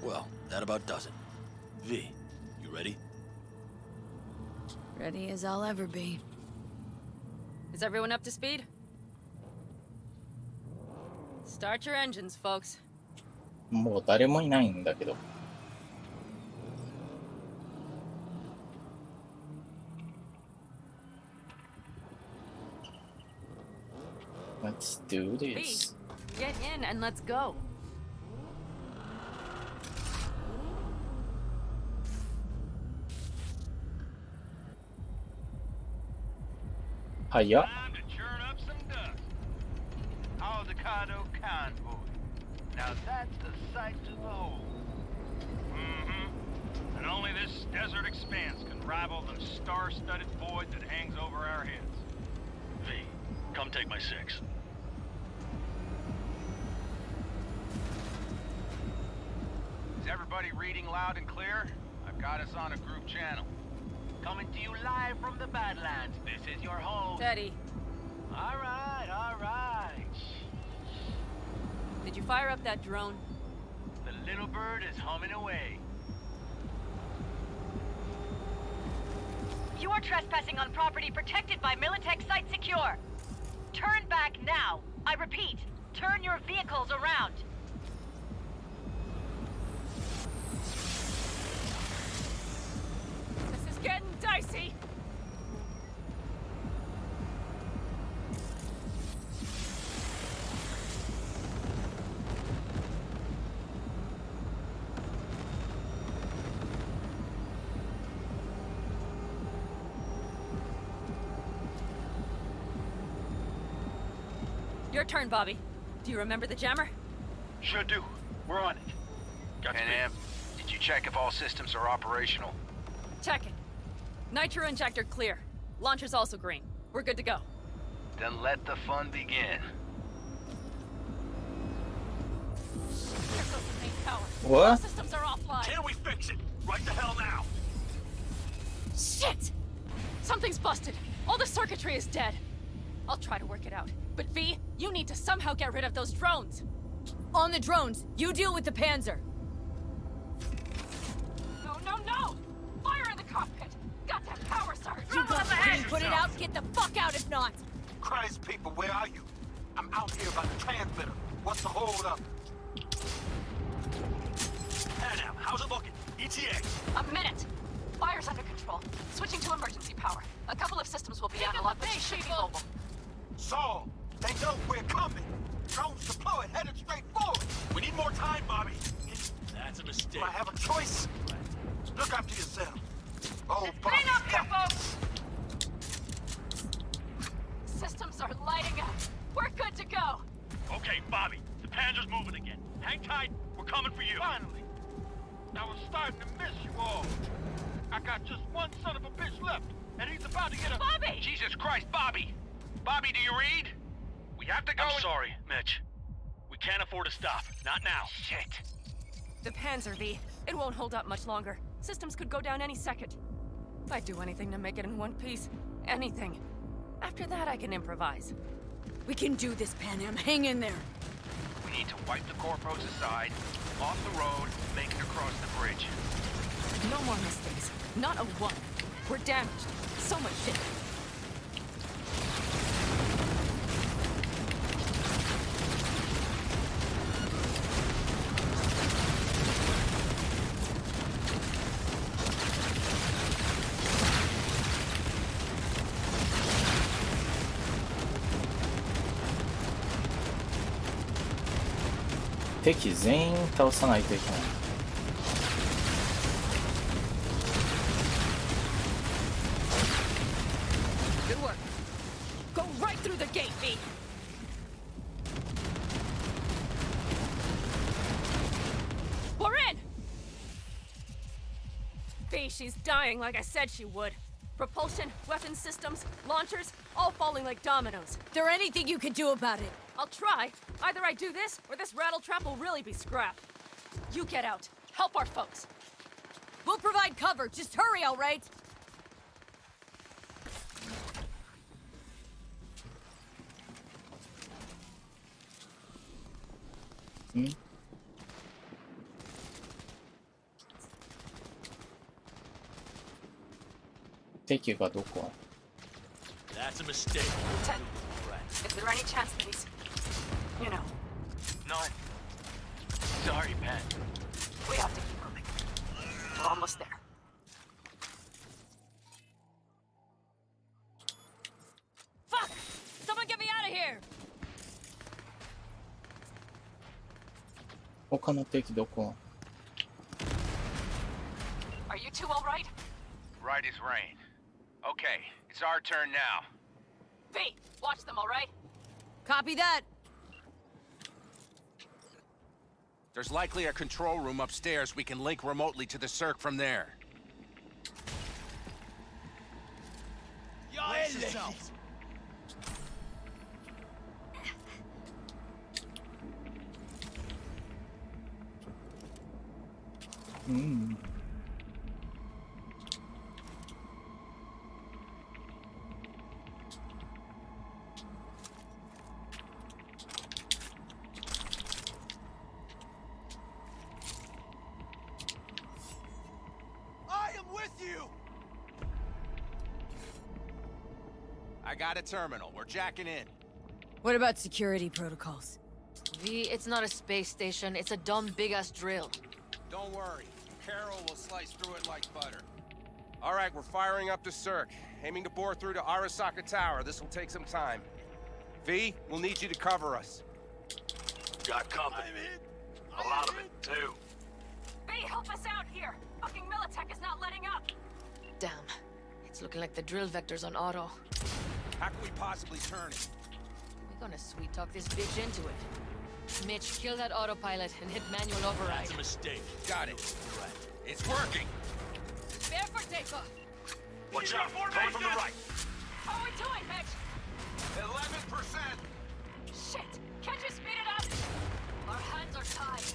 Well, that about does it. V, you ready? Ready as I'll ever be. Is everyone up to speed? Start your engines, folks. もう誰もいないんだけど。Let's do this. V, get in and let's go. Hiya. Time to churn up some dust. Aldecado convoy. Now that's a sight to behold. Mm-hmm. And only this desert expanse can rival the star-studded void that hangs over our heads. V, come take my 6. Is everybody reading loud and clear? I've got us on a group channel. Coming to you live from the Badlands. This is your home. Teddy. All right, all right. Did you fire up that drone? The little bird is humming away. You are trespassing on property protected by Militech Site Secure. Turn back now. I repeat, turn your vehicles around. This is getting dicey. Your turn, Bobby. Do you remember the jammer? Sure do. We're on it. Pan Am, did you check if all systems are operational? Checking. Nitro injector clear. Launcher's also green. We're good to go. Then let the fun begin. Here goes the main tower. What? All systems are offline. Can we fix it? Right the hell now! Shit! Something's busted. All the circuitry is dead. I'll try to work it out. But V, you need to somehow get rid of those drones. On the drones, you deal with the Panzer. No, no, no! Fire in the cockpit! Got that power surge! You got the can put it out, get the fuck out if not! Christ, people, where are you? I'm out here by the transmitter. What's the hold up? Pan Am, how's it looking? ETA! A minute! Fire's under control. Switching to emergency power. A couple of systems will be analog, but you should be mobile. Saul, they know we're coming. Drones deployed, headed straight forward. We need more time, Bobby. That's a mistake. Do I have a choice? Look after yourself. Oh, Bobby. Clean up here, folks! Systems are lighting up. We're good to go. Okay, Bobby. The Panzer's moving again. Hang tight. We're coming for you. Finally. I was starting to miss you all. I got just one son of a bitch left, and he's about to get a... Bobby! Jesus Christ, Bobby! Bobby, do you read? We have to go. I'm sorry, Mitch. We can't afford to stop. Not now. Shit. The Panzer, V. It won't hold up much longer. Systems could go down any second. I'd do anything to make it in one piece. Anything. After that, I can improvise. We can do this, Pan Am. Hang in there. We need to wipe the corpos aside, off the road, make it across the bridge. No more mistakes. Not a one. We're damaged. So much shit.敵全員倒さないといけない。Good work. Go right through the gate, V. We're in! V, she's dying like I said she would. Propulsion, weapon systems, launchers, all falling like dominoes. There anything you can do about it? I'll try. Either I do this, or this rattletrap will really be scrapped. You get out. Help our folks. We'll provide cover. Just hurry, all right?敵がどこ？ That's a mistake. Lieutenant, is there any chance that he's... you know... No. Sorry, Pat. We have to keep moving. We're almost there. Fuck! Someone get me out of here! 他の敵どこ？ Are you two all right? Right as rain. Okay, it's our turn now. V, watch them, all right? Copy that. There's likely a control room upstairs. We can link remotely to the circ from there. Brace yourself. I am with you. I got a terminal. We're jacking in. What about security protocols? V, it's not a space station. It's a dumb big-ass drill. Don't worry. Carol will slice through it like butter. All right, we're firing up the circ. Aiming to bore through to Arasaka Tower. This will take some time. V, we'll need you to cover us. Got company. A lot of it, too. V, help us out here. Fucking Militech is not letting up. Damn. It's looking like the drill vector's on auto. How can we possibly turn it? We're gonna sweet-talk this bitch into it. Mitch, kill that autopilot and hit manual override. That's a mistake. Got it. It's working. Prepare for takeoff. Watch out. Coming from the right. How are we doing, Mitch? 11%. Shit! Can't you speed it up? Our hands are tied.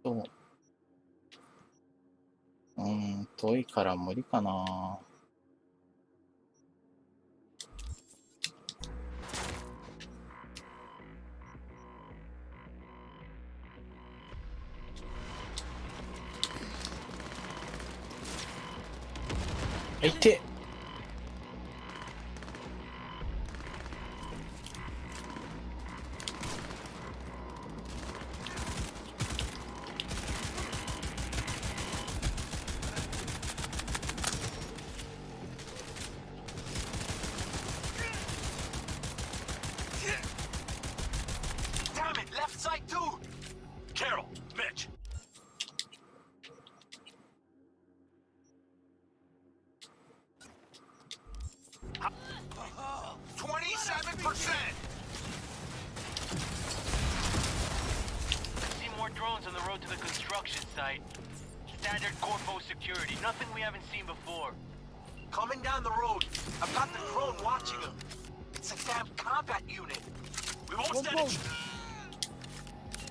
と、遠いから無理かな。いて。Damn it, left side too. Carol, Mitch. How 27%. See more drones drones on the road to the construction site. Standard Corpo security, nothing we haven't seen before. Coming down the road. I've got the drone watching him. It's a damn combat unit. We won't stand it.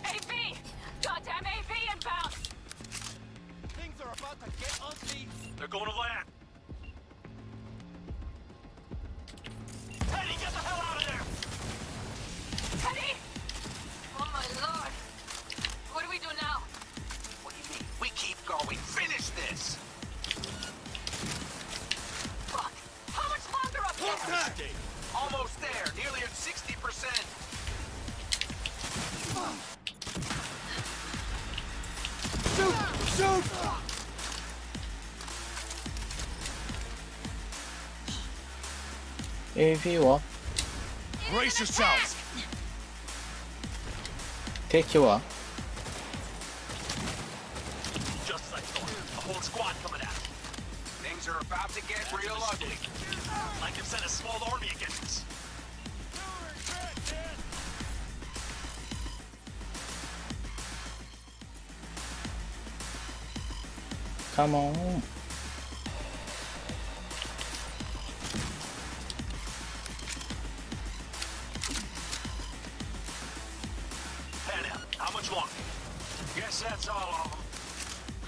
AV! Goddamn AV inbound! Things are about to get ugly. They're going to land. Teddy, get the hell out of there! Teddy! Oh my lord! What do we do now? What do you mean? We keep going. Finish this! Fuck! How much longer up here? Almost there. Nearly at 60%. Shoot! Shoot! AV は Brace yourselves. 敵は Just as I thought. A whole squad coming at us. Things are about to get real ugly. I can send a small army against us. Come on. Pan out. How much longer? Guess that's all of them.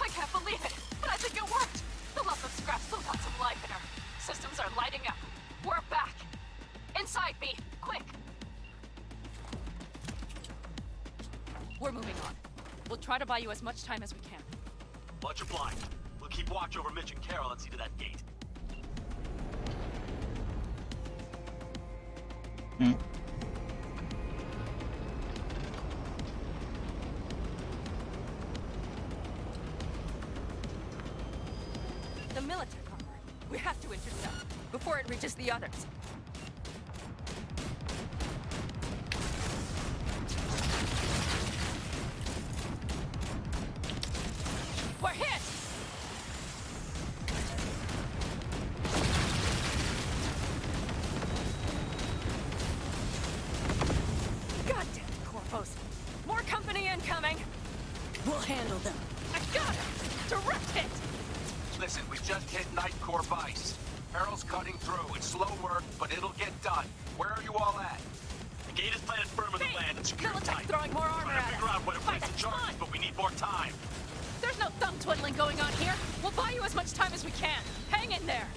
I can't believe it, but I think it worked. The lump of scrap still got some life in her. Systems are lighting up. We're back. Inside, B. Quick. We're moving on. We'll try to buy you as much time as we can. Much obliged. We'll keep watch over Mitch and Carol and see to that gate. The military armor. We have to intercept before it reaches the others. We're hit! Goddamn Corpos! More company incoming! We'll handle them. I got it! Direct hit! Listen, we just hit Night Core Vice. Peril's cutting through. It's slow work, but it'll get done. Where are you all at? The gate is planted firm in the land and secured Militech tight. throwing more armor Trying to at figure us. out where to place the charges, but we need more time. There's no thumb twiddling going on here. We'll buy you as much time as we can. Hang in there.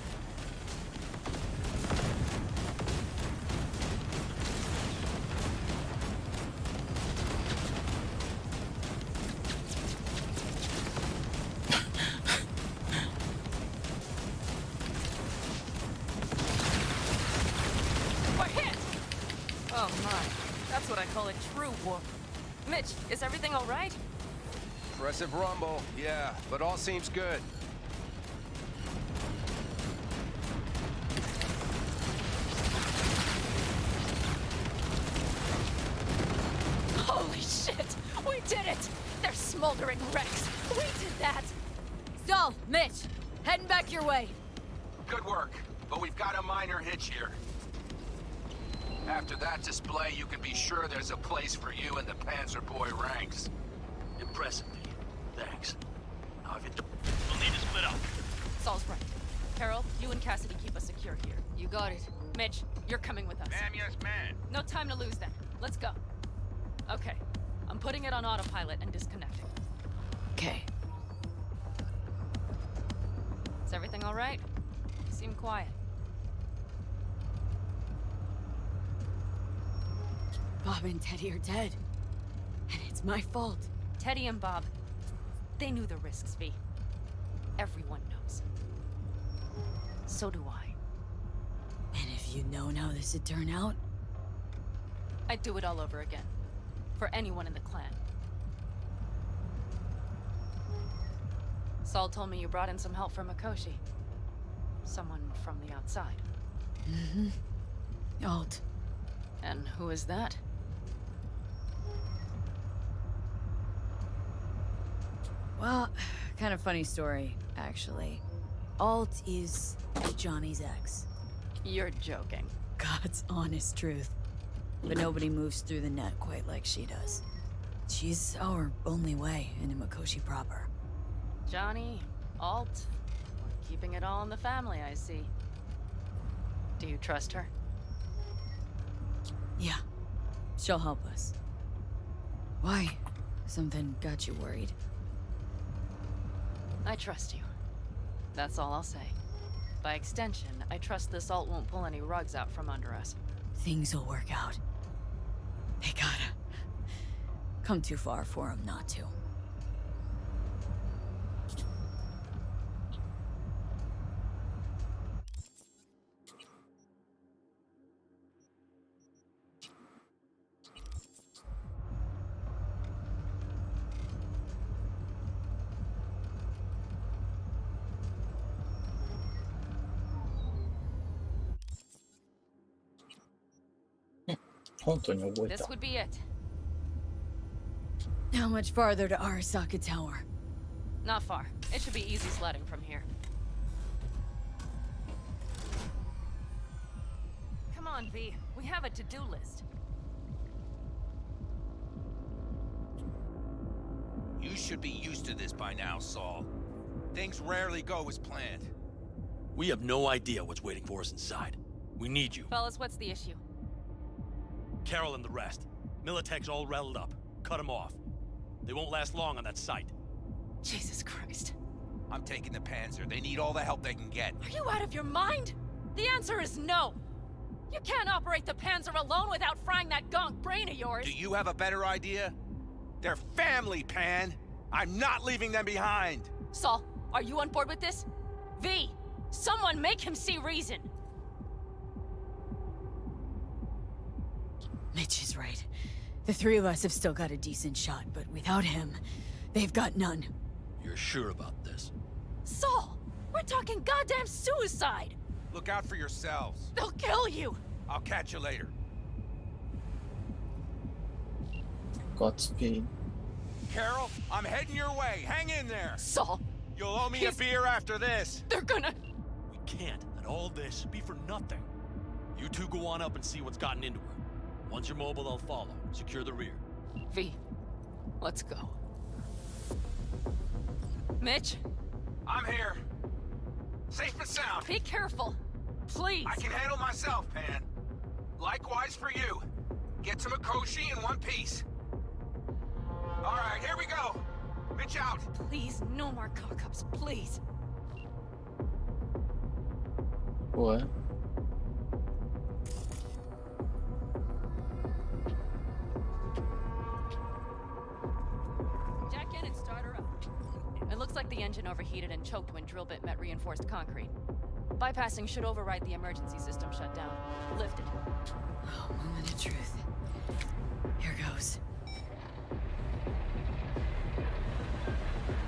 We're hit! Oh my, that's what I call a true war. Mitch, is everything all right? Impressive rumble, yeah, but all seems good. Holy shit! We did it! They're smoldering wrecks. We did that! So, Mitch, heading back your way. Good work, but we've got a minor hitch here. After that display, you can be sure there's a place for you in the Panzer Boy ranks. Impressive, V. Thanks. Now, if it we'll need to split up. Saul's right. Carol, you and Cassidy keep us secure here. You got it. Mitch, you're coming with us. Ma'am, yes, ma'am. No time to lose then. Let's go. Okay. I'm putting it on autopilot and disconnecting. Okay. Is everything all right? You seem quiet. Bob and Teddy are dead. And it's my fault. Teddy and Bob, they knew the risks, V. Everyone knows. So do I. And if you'd known how this would turn out? I'd do it all over again. For anyone in the clan. Saul told me you brought in some help from Mikoshi. Someone from the outside. Mm-hmm. Alt. And who is that? Well, kind of funny story, actually. Alt is Johnny's ex. You're joking. God's honest truth. But nobody moves through the net quite like she does. She's our only way into Mikoshi proper. Johnny, Alt, keeping it all in the family, I see. Do you trust her? Yeah. She'll help us. Why? Something got you worried? I trust you. That's all I'll say. By extension, I trust this Alt won't pull any rugs out from under us. Things will work out. They gotta. Come too far for him not to. This would be it. How much farther to Arasaka Tower? Not far. It should be easy sledding from here. Come on, V. We have a to-do list. You should be used to this by now, Saul. Things rarely go as planned. We have no idea what's waiting for us inside. We need you. Fellas, what's the issue? Carol and the rest. Militech's all rattled up. Cut them off. They won't last long on that site. Jesus Christ. I'm taking the Panzer. They need all the help they can get. Are you out of your mind? The answer is no. You can't operate the Panzer alone without frying that gonk brain of yours. Do you have a better idea? They're family, Pan. I'm not leaving them behind. Saul, are you on board with this? V, someone make him see reason. Mitch is right. The three of us have still got a decent shot, but without him, they've got none. You're sure about this? Saul, we're talking goddamn suicide. Look out for yourselves. They'll kill you. I'll catch you later. Godspeed. Carol, I'm heading your way. Hang in there. Saul. You'll owe me a beer after this. They're gonna... We can't let all this be for nothing. You two go on up and see what's gotten into her. Once you're mobile, they'll follow. Secure the rear. V, let's go. Mitch? I'm here. Safe and sound. Be careful. Please. I can handle myself, Pan. Likewise for you. Get to Mikoshi in one piece. All right, here we go. Mitch out. Please, no more cock-ups, please. What? Jack in and start her up. It looks like the engine overheated and choked when drill bit met reinforced concrete. Bypassing should override the emergency system shutdown. Lift it. Oh, moment of truth. Here goes.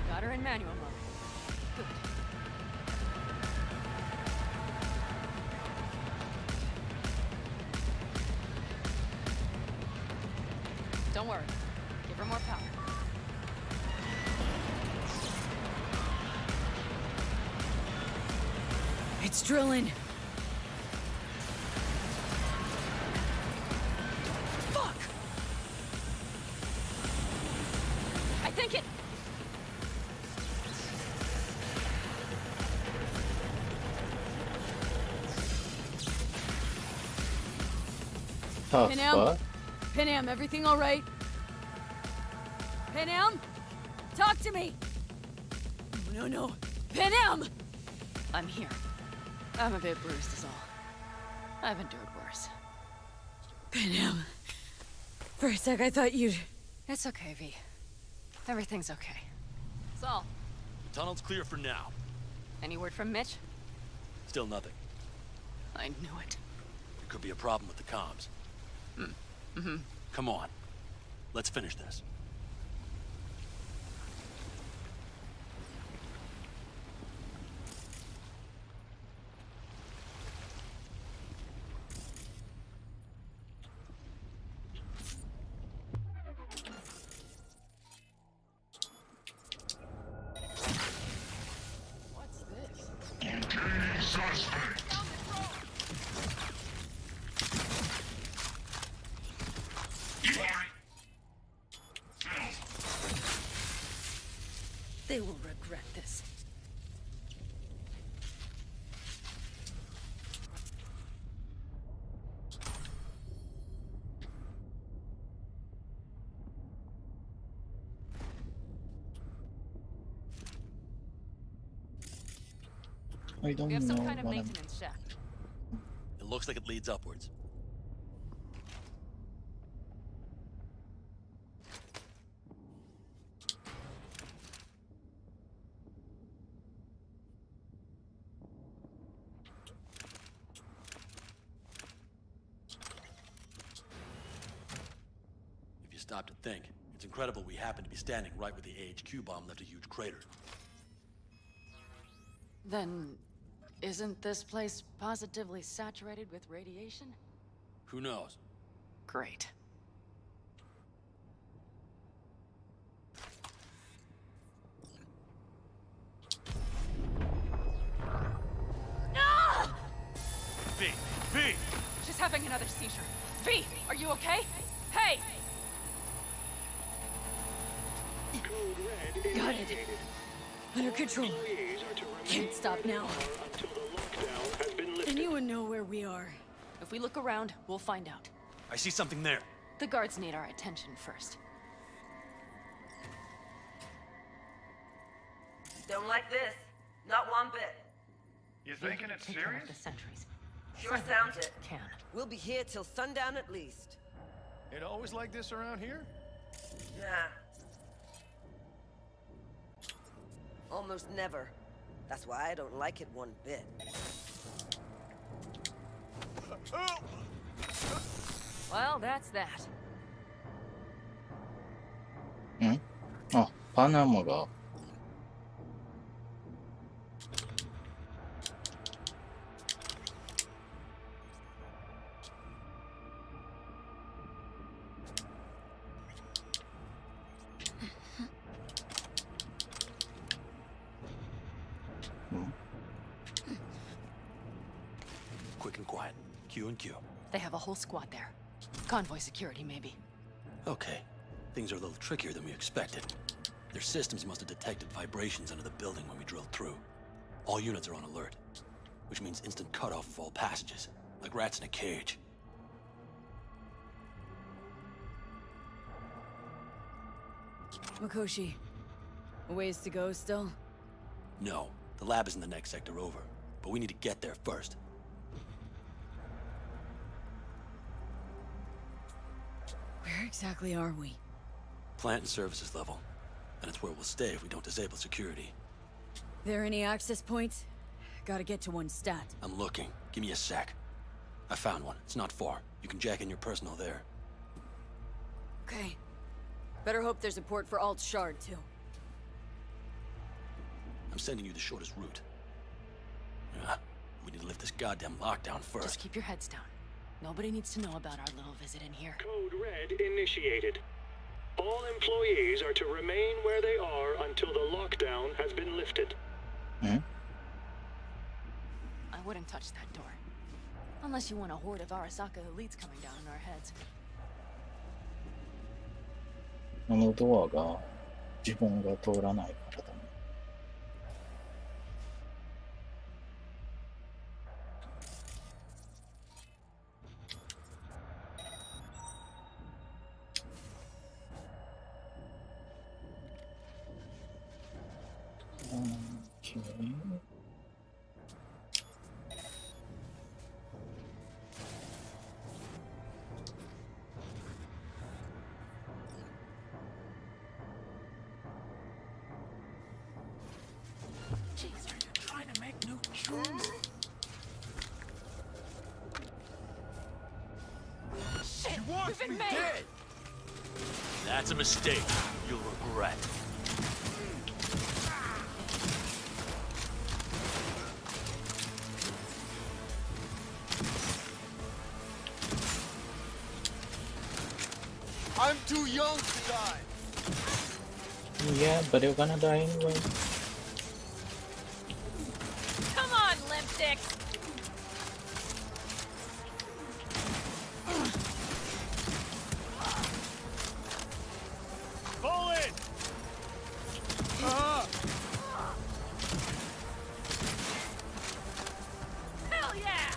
Got her in manual mode. Good. Don't worry. Give her more power. It's drilling. Fuck! I think it... Oh, Panam? Panam, everything all right? Panam? Talk to me! No. Panam! I'm here. I'm a bit bruised is all. I've endured worse. Panam. For a sec, I thought you'd... It's okay, V. Everything's okay. Saul. The tunnel's clear for now. Any word from Mitch? Still nothing. I knew it. There could be a problem with the comms. Mm-hmm. Come on. Let's finish this. I don't We have some know kind of what I'm... maintenance shaft. It looks like it leads upwards. If you stop to think, it's incredible we happen to be standing right where the AHQ bomb left a huge crater. Then, isn't this place positively saturated with radiation? Who knows? Great. No! V! V! She's having another seizure. V, are you okay? Hey! Got it. Under control. Can't stop now. Anyone know where we are? If we look around, we'll find out. I see something there. The guards need our attention first. Don't like this. Not one bit. You thinking it's Take care of serious? the sentries. Sure sounds it. Can. We'll be here till sundown at least. It always like this around here? Yeah. Almost never. That's why I don't like it one bit. Well, that's that. んあ、パナマが。Quick and quiet. Q and Q. They have a whole squad there. Convoy security, maybe. Okay. Things are a little trickier than we expected. Their systems must have detected vibrations under the building when we drilled through. All units are on alert, which means instant cutoff of all passages, like rats in a cage. Mikoshi, a ways to go still? No, the lab is in the next sector over, but we need to get there first. Where exactly are we? Plant and services level, and it's where we'll stay if we don't disable security. There any access points? Gotta get to one stat. I'm looking. Give me a sec. I found one. It's not far. You can jack in your personal there. Okay. Better hope there's a port for Alt Shard, too. I'm sending you the shortest route. Yeah, we need to lift this goddamn lockdown first. Just keep your heads down. Nobody needs to know about our little visit in here. Code Red initiated. All employees are to remain where they are until the lockdown has been lifted. Hmm? I wouldn't touch that door. Unless you want a horde of Arasaka elites coming down on our heads. あのドアが自分が通らないからだね。Okay. Jeez, are you trying to make new choose? Shit! We've been made! Dead. That's a mistake. You'll regret. I'm too young to die. Yeah, but you're gonna die anyway. Come on, limp dick! Pull it! Hell yeah!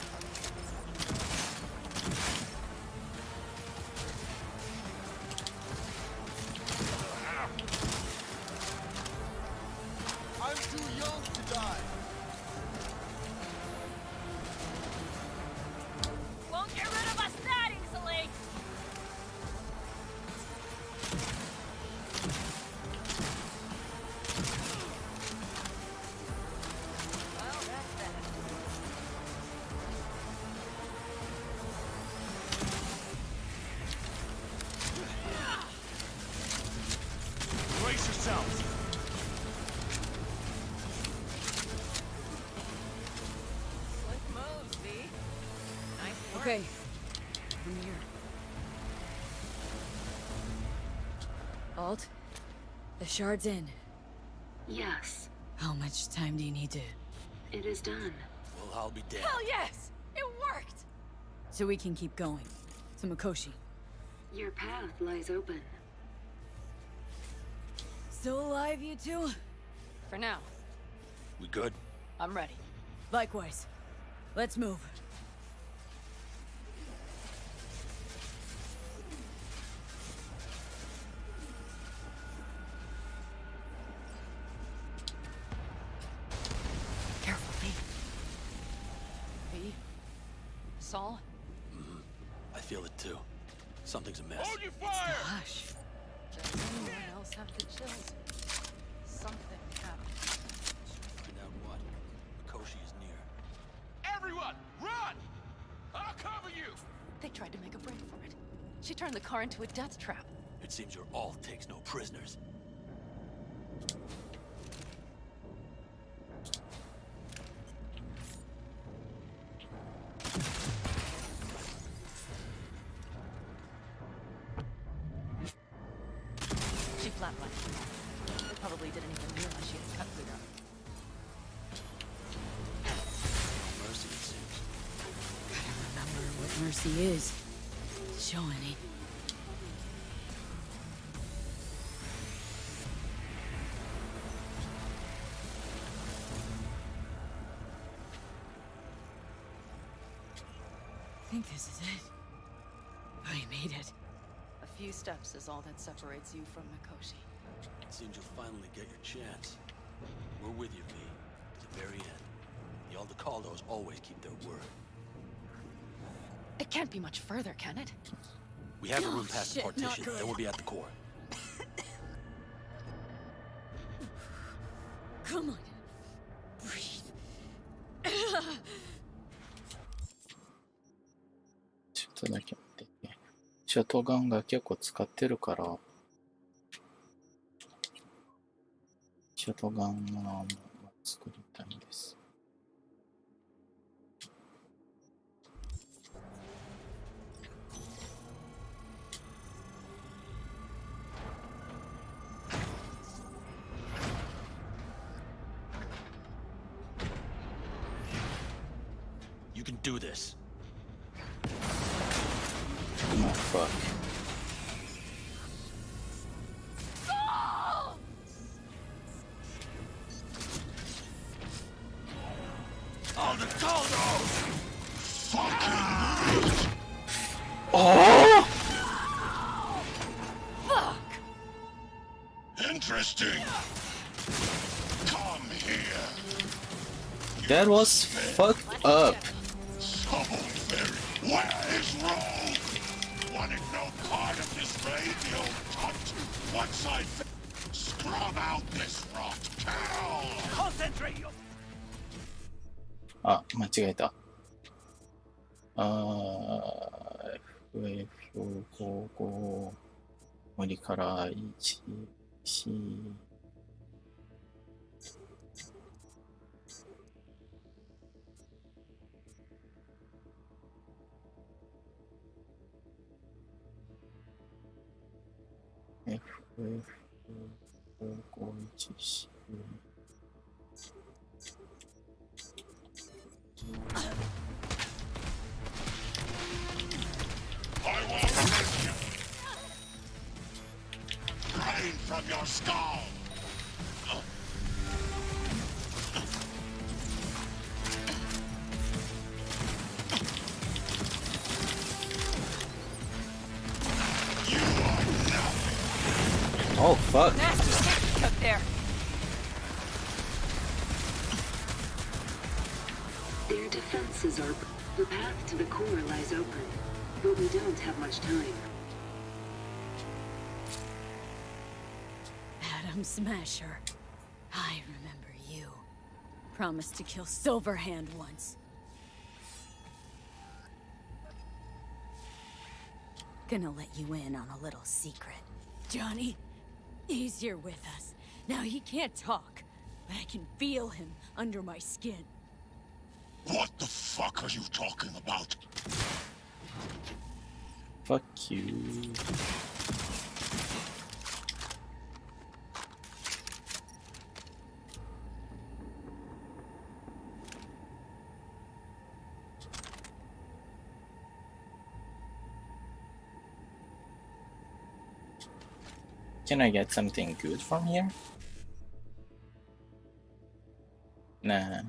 I'm too young to die. Okay. From here. Alt? The shard's in. Yes, How much time do you need to... it is done. Well, I'll be damned. Hell yes! It worked! So we can keep going. To Mikoshi. Your path lies open. Still alive, you two? For now. We good? I'm ready. Likewise. Let's move. Careful, V. V? Saul? I feel it too. Something's amiss. Hold your fire! Hush. Does anyone else have the chills? Something happened. Find out what. Mikoshi is near. Everyone, run! I'll cover you! They tried to make a break for it. She turned the car into a death trap. It seems your alt takes no prisoners. She flatlined. They probably didn't even realize she had cut through them. No mercy, it seems. Gotta remember what mercy is. Show any. I think this is it. We made it. A few steps is all that separates you from Mikoshi. It seems you'll finally get your chance. We're with you, V, to the very end. The Aldecaldos always keep their word. It can't be much further, can it? We have a room past the shit, not partition, good. then we'll be at the core. Come on. Breathe. ちょっとだけ待ってね。ショットガンが結構使ってるから、ショットガンを作りたいんです。You can do this. Oh, fuck. Oh! Interesting. Come here. That was fucked up. So very. Where is Rome? Wanted no part of this radio touch. Once I scrub out this rot cow. Concentrate your. あ、間違えた。FF 55無理から1、4、FF551、I will hurt you. Drain from your skull. You are nothing. Oh, fuck. Nasty shit up there. Their defenses are... The path to the core lies open, but we don't have much time. Adam Smasher. I remember you. Promised to kill Silverhand once. Gonna let you in on a little secret. Johnny, he's here with us. Now he can't talk, but I can feel him under my skin. What the fuck are you talking about? Fuck you. Can I get something good from here? Nah.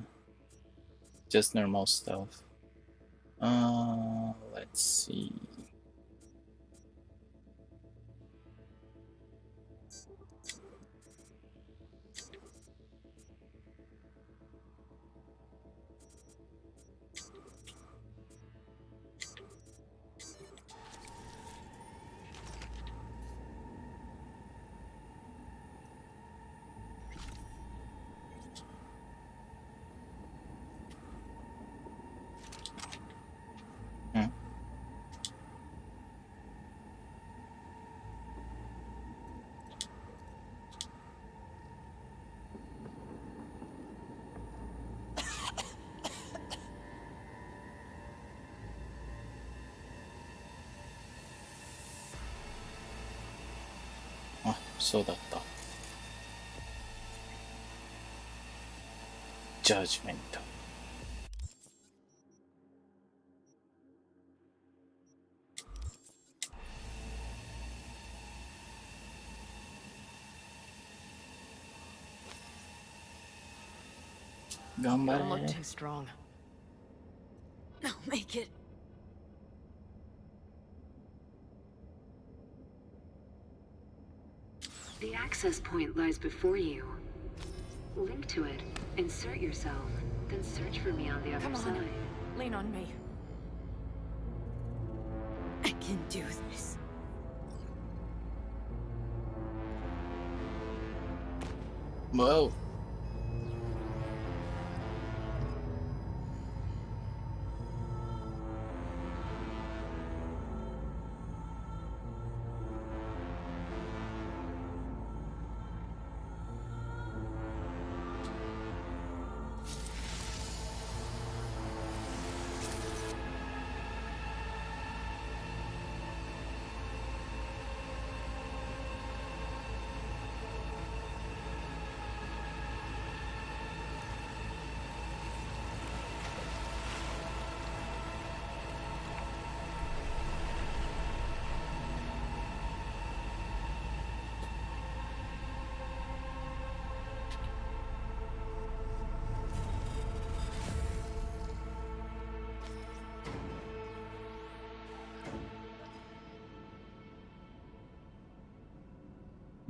Just normal stuff. Let's see. Ah, そうだった。ジャージメント。頑張れ。 Don't look too strong. I'll make it. The access point lies before you. Link to it, insert yourself, then search for me on the other Come on. side. Lean on me. I can do this. Whoa.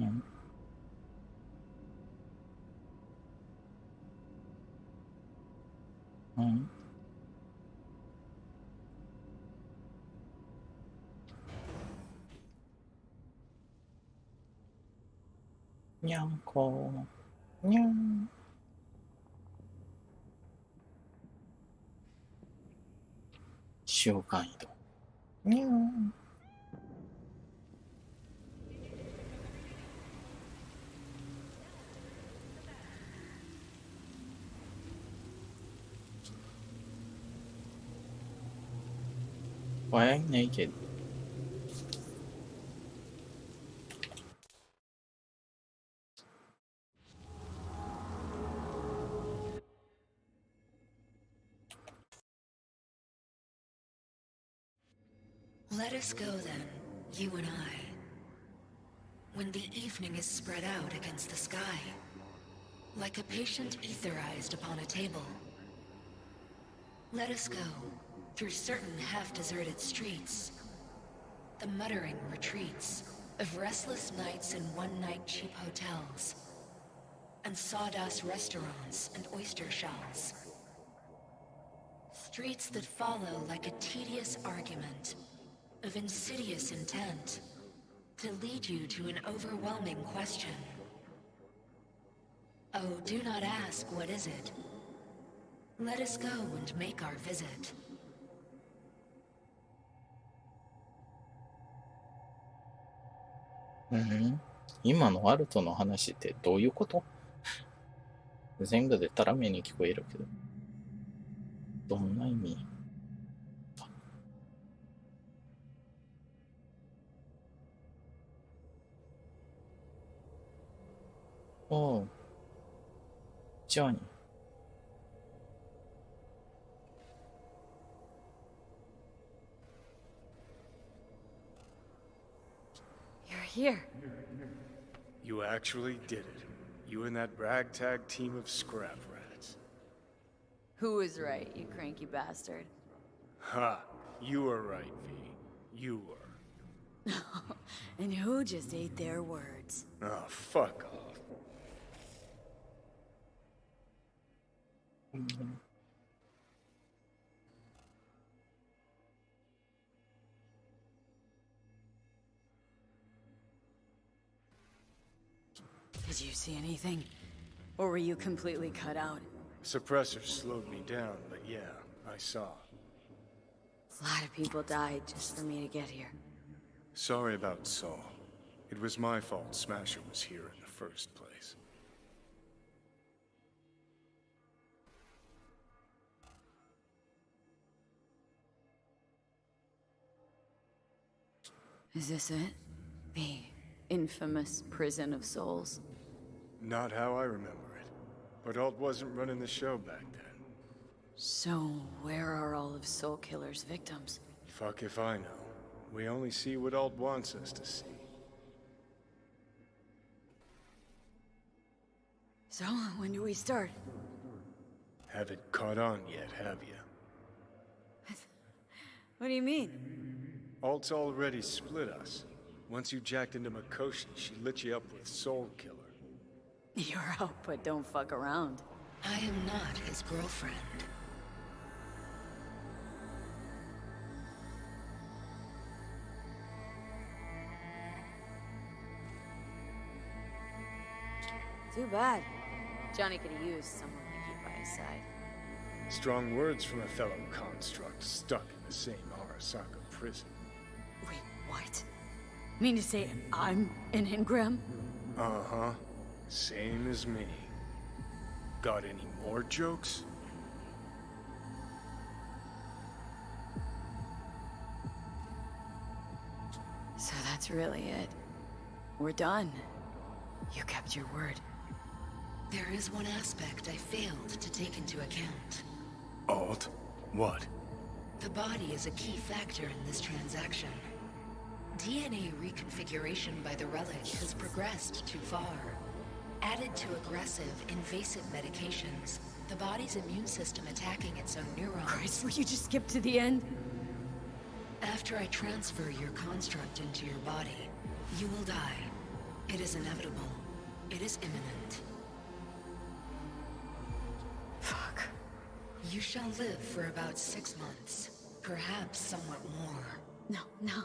Mm. Mm. Nyanko. Nyang. Shoukanidou. Nyang. Why I'm naked? Let us go then, you and I. When the evening is spread out against the sky, like a patient etherized upon a table. Let us go through certain half-deserted streets, the muttering retreats of restless nights in one-night cheap hotels, and sawdust restaurants and oyster shells. Streets that follow like a tedious argument of insidious intent to lead you to an overwhelming question. Oh, do not ask what is it. Let us go and make our visit. Mm-hmm. 今のアルトの話ってどういうこと？全部でたらめに聞こえるけど。どんな意味？おう。ジョニー。You're here. You actually did it. You and that ragtag team of scrap rats. Who was right, you cranky bastard? Ha! You were right, V. You were. And who just ate their words? Oh, fuck off. Did you see anything? Or were you completely cut out? Suppressor slowed me down, but yeah, I saw. A lot of people died just for me to get here. Sorry about Saul. It was my fault Smasher was here in the first place. Is this it? The infamous prison of souls? Not how I remember it. But Alt wasn't running the show back then. So, where are all of Soul Killer's victims? Fuck if I know. We only see what Alt wants us to see. So, when do we start? Haven't caught on yet, have you? What do you mean? Alt's already split us. Once you jacked into Mikoshi, she lit you up with Soul Killer. You're out, but don't fuck around. I am not his girlfriend. Too bad. Johnny could have used someone like you by his side. Strong words from a fellow construct stuck in the same Arasaka prison. Wait, what? Mean to say I'm an engram? Uh-huh. Same as me. Got any more jokes? So that's really it. We're done. You kept your word. There is one aspect I failed to take into account. Alt? What? The body is a key factor in this transaction. DNA reconfiguration by the relic has progressed too far. Added to aggressive, invasive medications, the body's immune system attacking its own neurons. Christ, will you just skip to the end? After I transfer your construct into your body, you will die. It is inevitable. It is imminent. Fuck. You shall live for about 6 months. Perhaps somewhat more. No.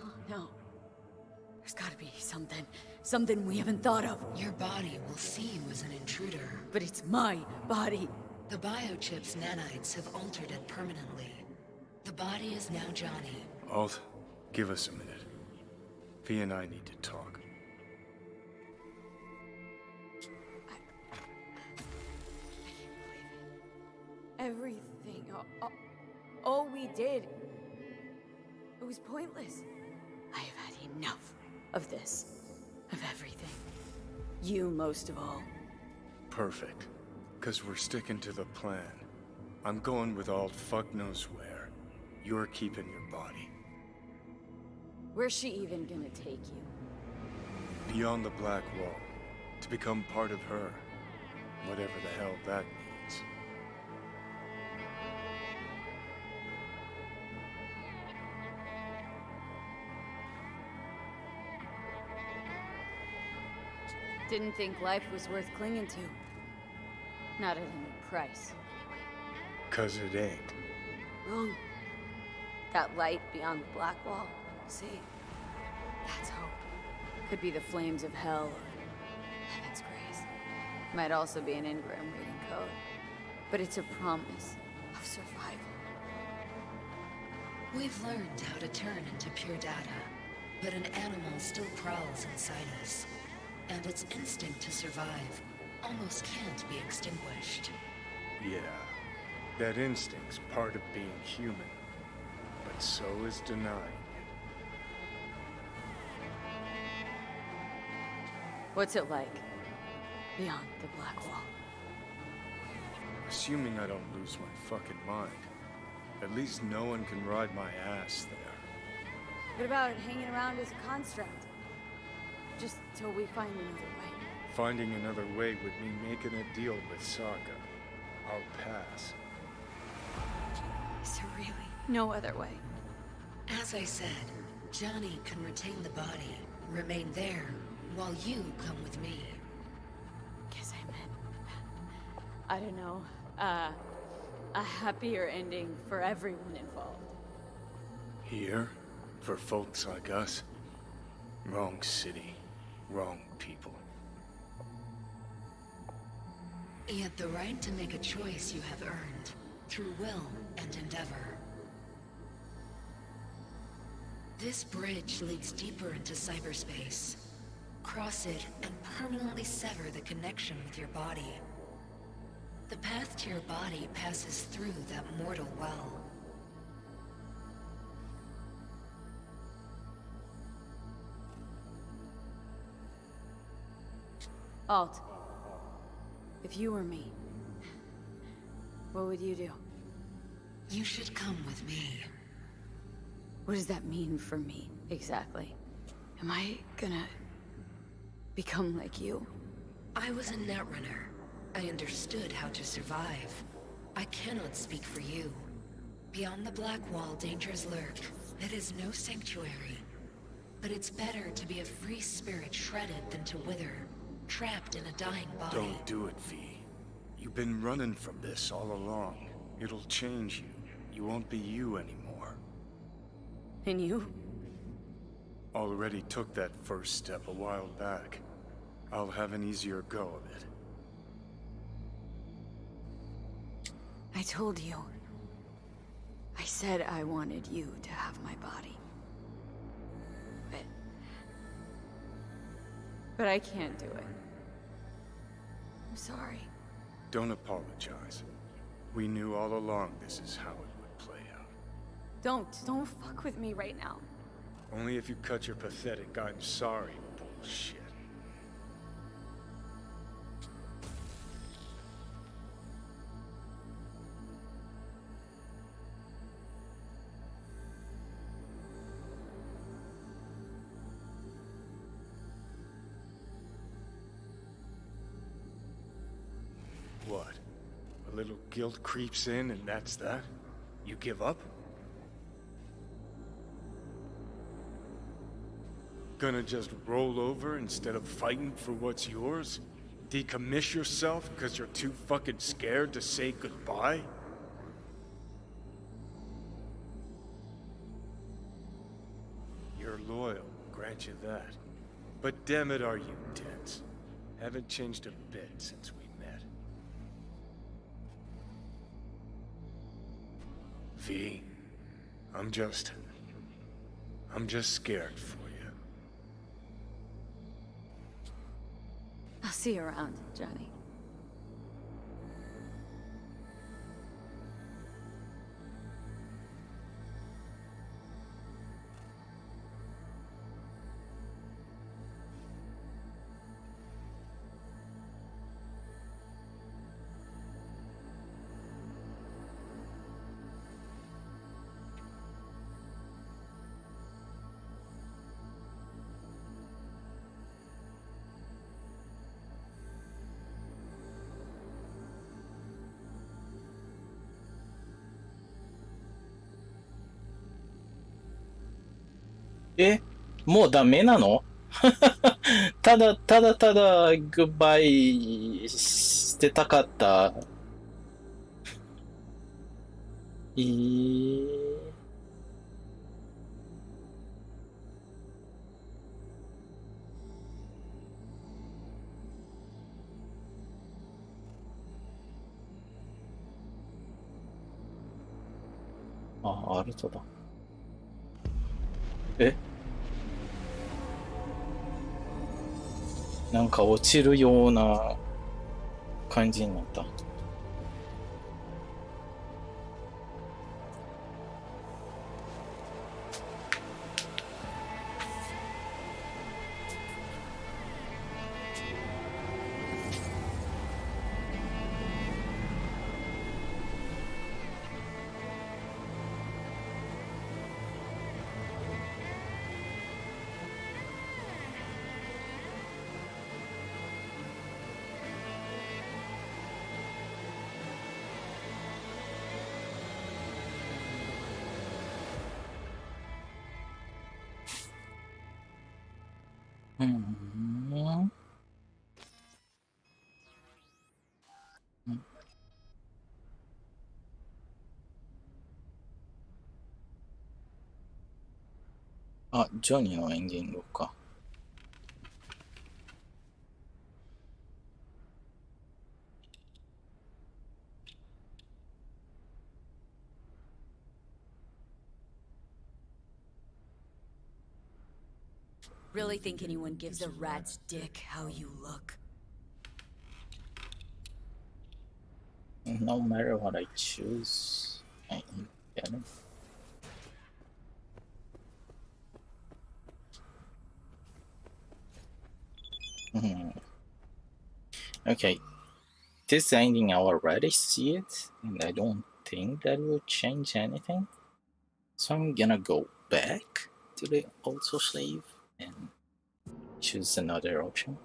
There's gotta be something. Something we haven't thought of. Your body will see you as an intruder. But it's my body. The biochip's nanites have altered it permanently. The body is now Johnny. Alt, give us a minute. V and I need to talk. Everything. All we did. It was pointless. I have had enough of this. Of everything. You most of all. Perfect. 'Cause we're sticking to the plan. I'm going with Alt fuck knows where. You're keeping your body. Where's she even gonna take you? Beyond the Black Wall. To become part of her. Whatever the hell that means. Didn't think life was worth clinging to. Not at any price. 'Cause it ain't. Wrong. That light beyond the black wall. See? That's hope. Could be the flames of hell or heaven's grace. Might also be an engram reading code. But it's a promise of survival. We've learned how to turn into pure data, but an animal still prowls inside us. And its instinct to survive almost can't be extinguished. Yeah. That instinct's part of being human. But so is denying it. What's it like? beyond the Black Wall. Assuming I don't lose my fucking mind. At least no one can ride my ass there. What about hanging around as a construct? Just till we find another way. Finding another way would mean making a deal with Sokka. I'll pass. Is there really no other way? As I said, Johnny can retain the body, remain there, while you come with me. Guess I meant, I don't know, a happier ending for everyone involved. Here? For folks like us? Wrong city. Wrong people. Yet the right to make a choice you have earned, through will and endeavor. This bridge leads deeper into cyberspace. Cross it and permanently sever the connection with your body. The path to your body passes through that mortal well. Alt, if you were me, what would you do? You should come with me. What does that mean for me, exactly? Am I gonna become like you? I was a netrunner. I understood how to survive. I cannot speak for you. Beyond the Black Wall, dangers lurk. It is no sanctuary. But it's better to be a free spirit shredded than to wither, trapped in a dying body. Don't do it, V. You've been running from this all along. It'll change you. You won't be you anymore. And you? Already took that first step a while back. I'll have an easier go of it. I told you. I said I wanted you to have my body. But I can't do it. I'm sorry. Don't apologize. We knew all along this is how it would play out. Don't fuck with me right now. Only if you cut your pathetic "I'm sorry" bullshit. What? A little guilt creeps in and that's that? You give up? Gonna just roll over instead of fighting for what's yours? Decommiss yourself because you're too fucking scared to say goodbye? You're loyal, grant you that. But damn it, are you tense? Haven't changed a bit since we met. V, I'm just scared for you. I'll see you around, Johnny.もうダメなのただグッバイしてたかった。あ、アルトだ。なんか落ちるような感じになった。うん。あ、ジョニーのエンディングか。Really think anyone gives a rat's dick how you look? No matter what I choose, I ain't getting. Okay, this ending I already see it, and I don't think that will change anything. So I'm gonna go back to the autosave and choose another option.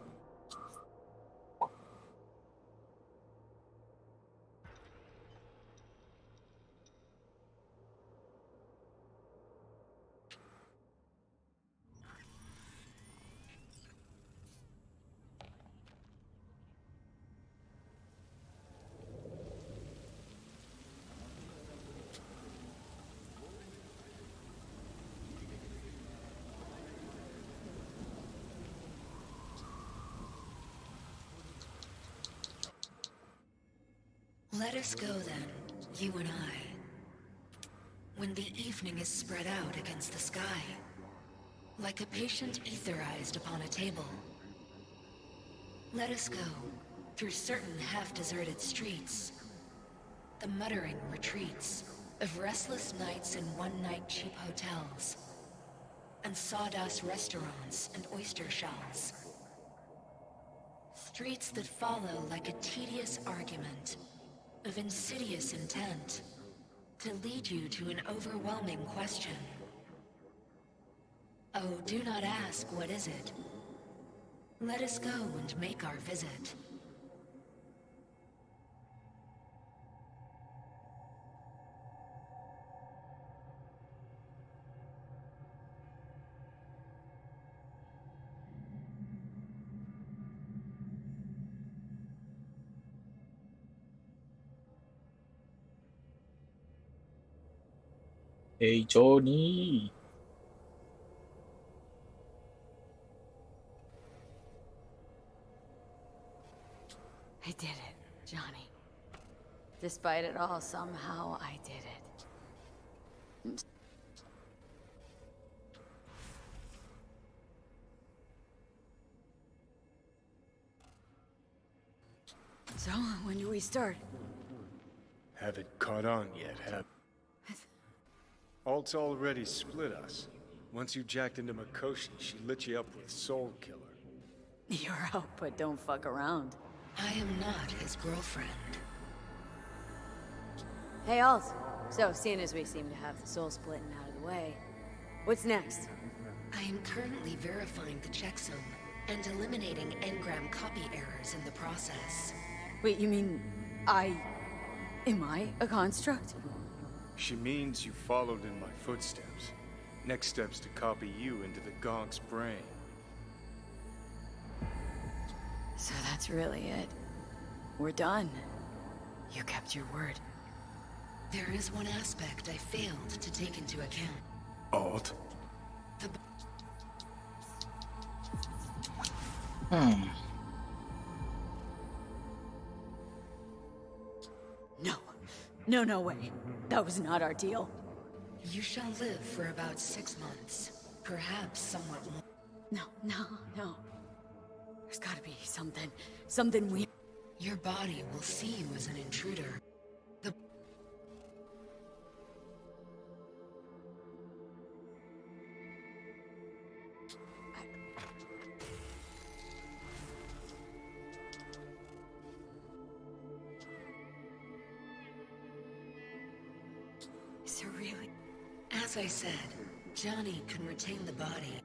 Let us go then, you and I. When the evening is spread out against the sky, like a patient etherized upon a table. Let us go through certain half-deserted streets, the muttering retreats of restless nights in one-night cheap hotels, and sawdust restaurants and oyster shells. Streets that follow like a tedious argument of insidious intent to lead you to an overwhelming question. Oh, do not ask what is it. Let us go and make our visit. Hey, Johnny. I did it, Johnny. Despite it all, somehow I did it. So, when do we start? Haven't caught on yet, have Alt's already split us. Once you jacked into Mikoshi, she lit you up with Soul Killer. You're out, but don't fuck around. I am not his girlfriend. Hey, Alt. So, seeing as we seem to have the soul splitting out of the way, what's next? I am currently verifying the checksum and eliminating engram copy errors in the process. Wait, you mean am I a construct? She means you followed in my footsteps. Next step's to copy you into the Gonk's brain. So that's really it. We're done. You kept your word. There is one aspect I failed to take into account. Alt? No way. That was not our deal. You shall live for about 6 months. Perhaps somewhat more. No. There's gotta be something we... Your body will see you as an intruder. Is there really? As I said, Johnny can retain the body.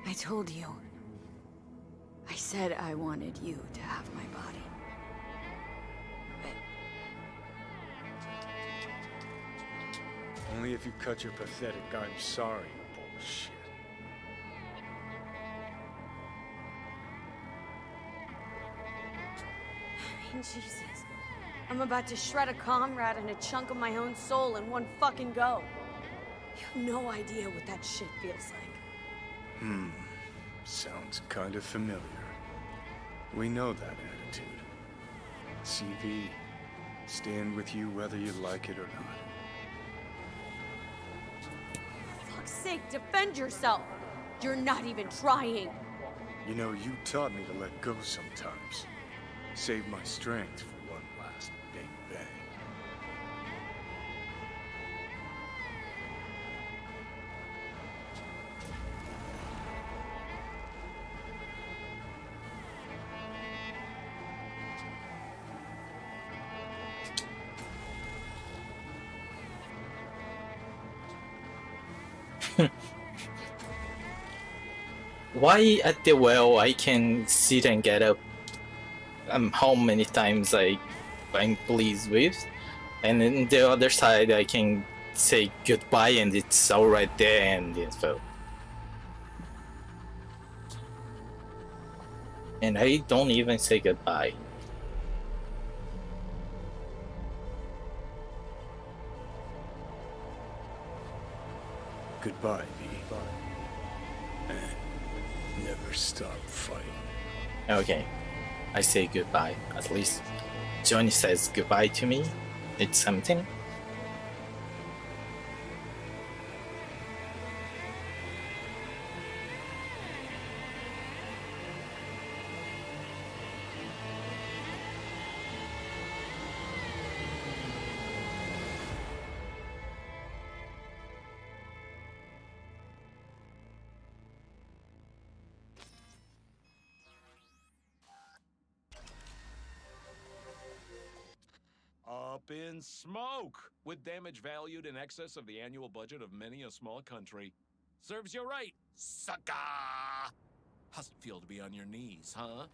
I told you. I said I wanted you to have my body. Only if you cut your pathetic I'm sorry bullshit. Jesus. I'm about to shred a comrade and a chunk of my own soul in one fucking go. You have no idea what that shit feels like. Sounds kind of familiar. We know that attitude. CV, stand with you whether you like it or not. For fuck's sake, defend yourself! You're not even trying! You know, you taught me to let go sometimes. Save my strength for one last big bang. Why at the well I can sit and get up how many times I'm pleased with, and then the other side I can say goodbye and it's all right there, and so. And I don't even say goodbye. Goodbye, V. And never stop fighting. Okay, I say goodbye. At least Johnny says goodbye to me. It's something. Up in smoke, with damage valued in excess of the annual budget of many a small country. Serves you right, sucker! How's it feel to be on your knees, huh?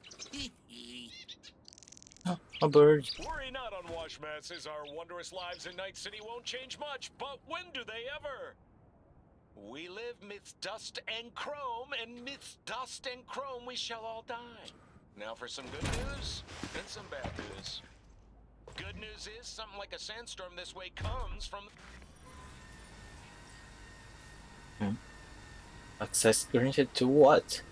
A bird. Worry not, unwashed masses. Our wondrous lives in Night City won't change much, but when do they ever? We live midst dust and chrome, and midst dust and chrome we shall all die. Now for some good news and some bad news. Good news is something like a sandstorm this way comes from... Access granted to what?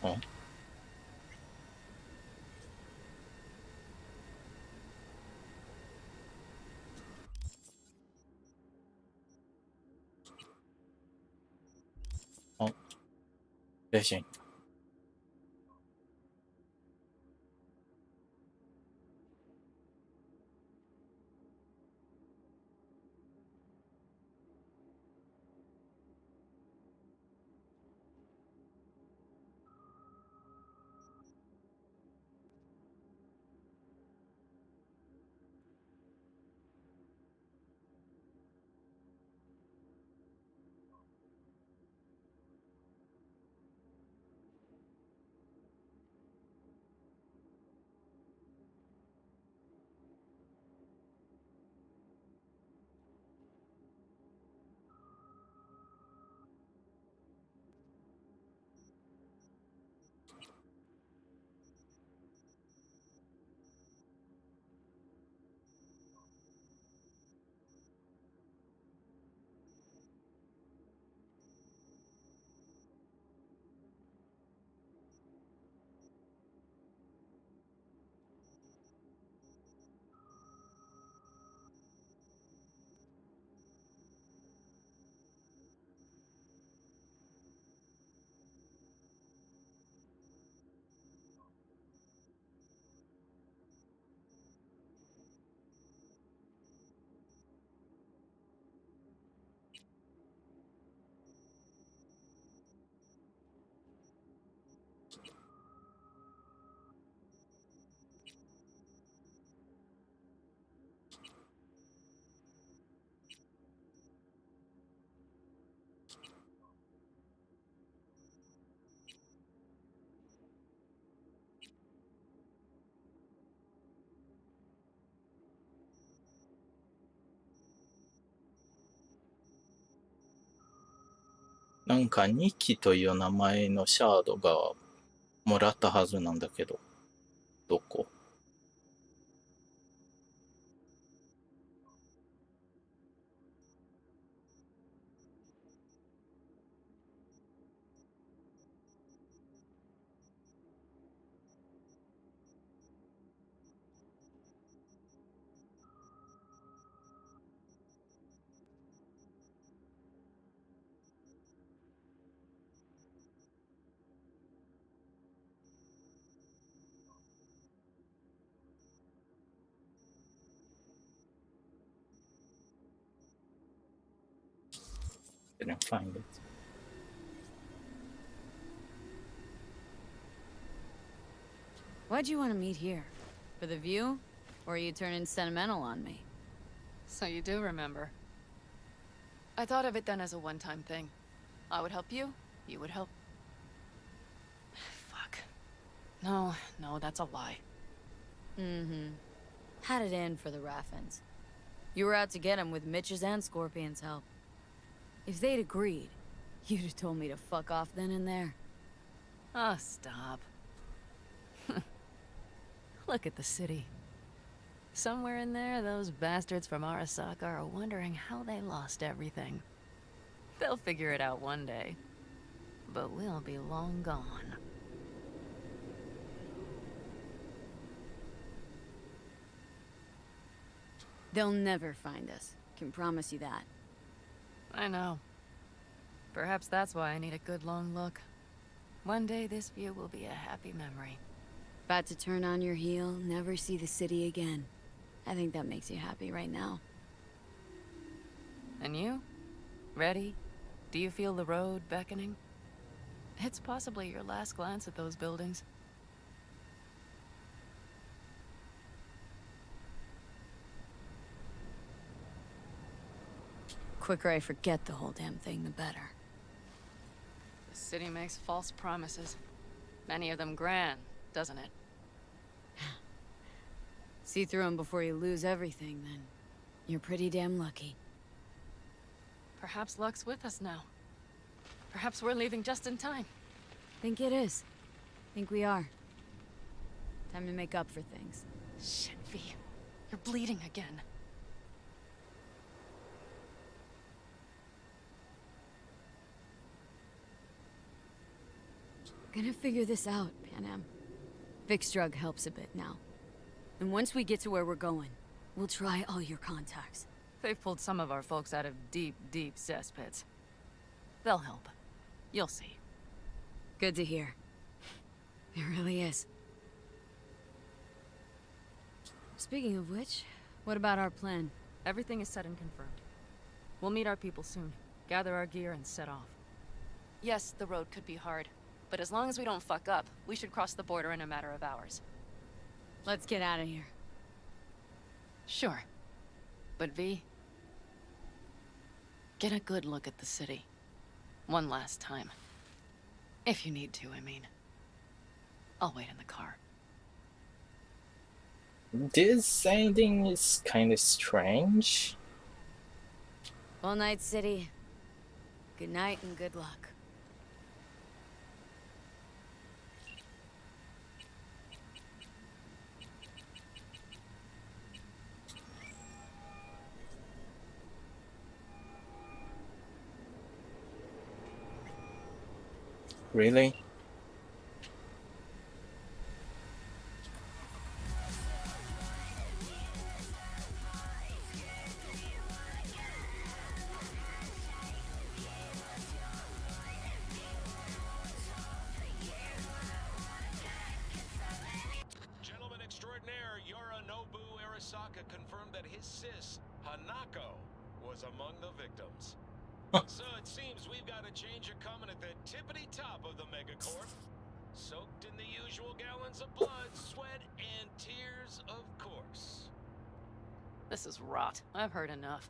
Oh. Oh. Fishing. なんか2期という名前のシャードがもらったはずなんだけど、どこ？Didn't find it. Why'd you want to meet here? For the view? Or are you turning sentimental on me? So you do remember. I thought of it then as a one-time thing. I would help you, you would help... Fuck. No, that's a lie. Mm-hmm. Had it in for the Raffins. You were out to get him with Mitch's and Scorpion's help. If they'd agreed, you'd have told me to fuck off then and there. Oh, stop. Look at the city. Somewhere in there, those bastards from Arasaka are wondering how they lost everything. They'll figure it out one day. But we'll be long gone. They'll never find us. Can promise you that. I know. Perhaps that's why I need a good long look. One day this view will be a happy memory. About to turn on your heel, never see the city again. I think that makes you happy right now. And you? Ready? Do you feel the road beckoning? It's possibly your last glance at those buildings. Quicker I forget the whole damn thing, the better. The city makes false promises. Many of them grand, doesn't it? See through them before you lose everything, then. You're pretty damn lucky. Perhaps luck's with us now. Perhaps we're leaving just in time. Think it is. Think we are. Time to make up for things. Shit, V. You're bleeding again. Gonna figure this out, Panam. Vic's drug helps a bit now. And once we get to where we're going, we'll try all your contacts. They've pulled some of our folks out of deep, deep cesspits. They'll help. You'll see. Good to hear. It really is. Speaking of which, what about our plan? Everything is set and confirmed. We'll meet our people soon, gather our gear, and set off. Yes, the road could be hard, but as long as we don't fuck up, we should cross the border in a matter of hours. Let's get out of here. Sure. But V... get a good look at the city. One last time. If you need to, I mean. I'll wait in the car. This ending is kind of strange. All night, city. Good night and good luck. Really? Gentleman extraordinaire Yorinobu Arasaka confirmed that his sis, Hanako, was among the victims. So it seems we've got a changer coming at the tippity top of the megacorp. Soaked in the usual gallons of blood, sweat, and tears, of course. This is rot. I've heard enough.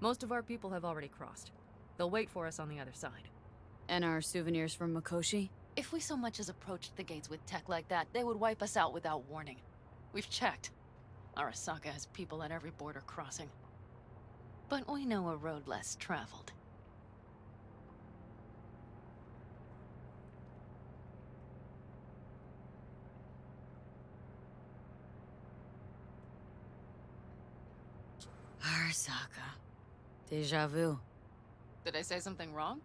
Most of our people have already crossed. They'll wait for us on the other side. And our souvenirs from Mikoshi? If we so much as approached the gates with tech like that, they would wipe us out without warning. We've checked. Arasaka has people at every border crossing. But we know a road less traveled. Arasaka. Deja vu. Did I say something wrong?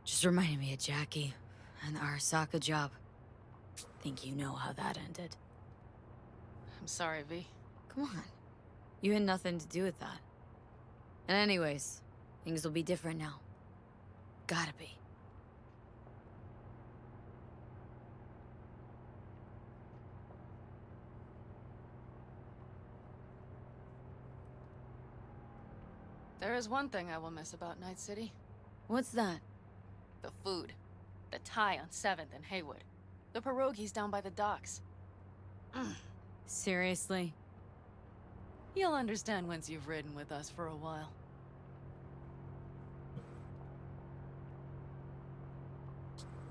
Just reminded me of Jackie and the Arasaka job. Think you know how that ended. I'm sorry, V. Come on. You had nothing to do with that. And anyways, things will be different now. Gotta be. There is one thing I will miss about Night City. What's that? The food. The Thai on 7th and Haywood. The pierogies down by the docks. Seriously? You'll understand once you've ridden with us for a while.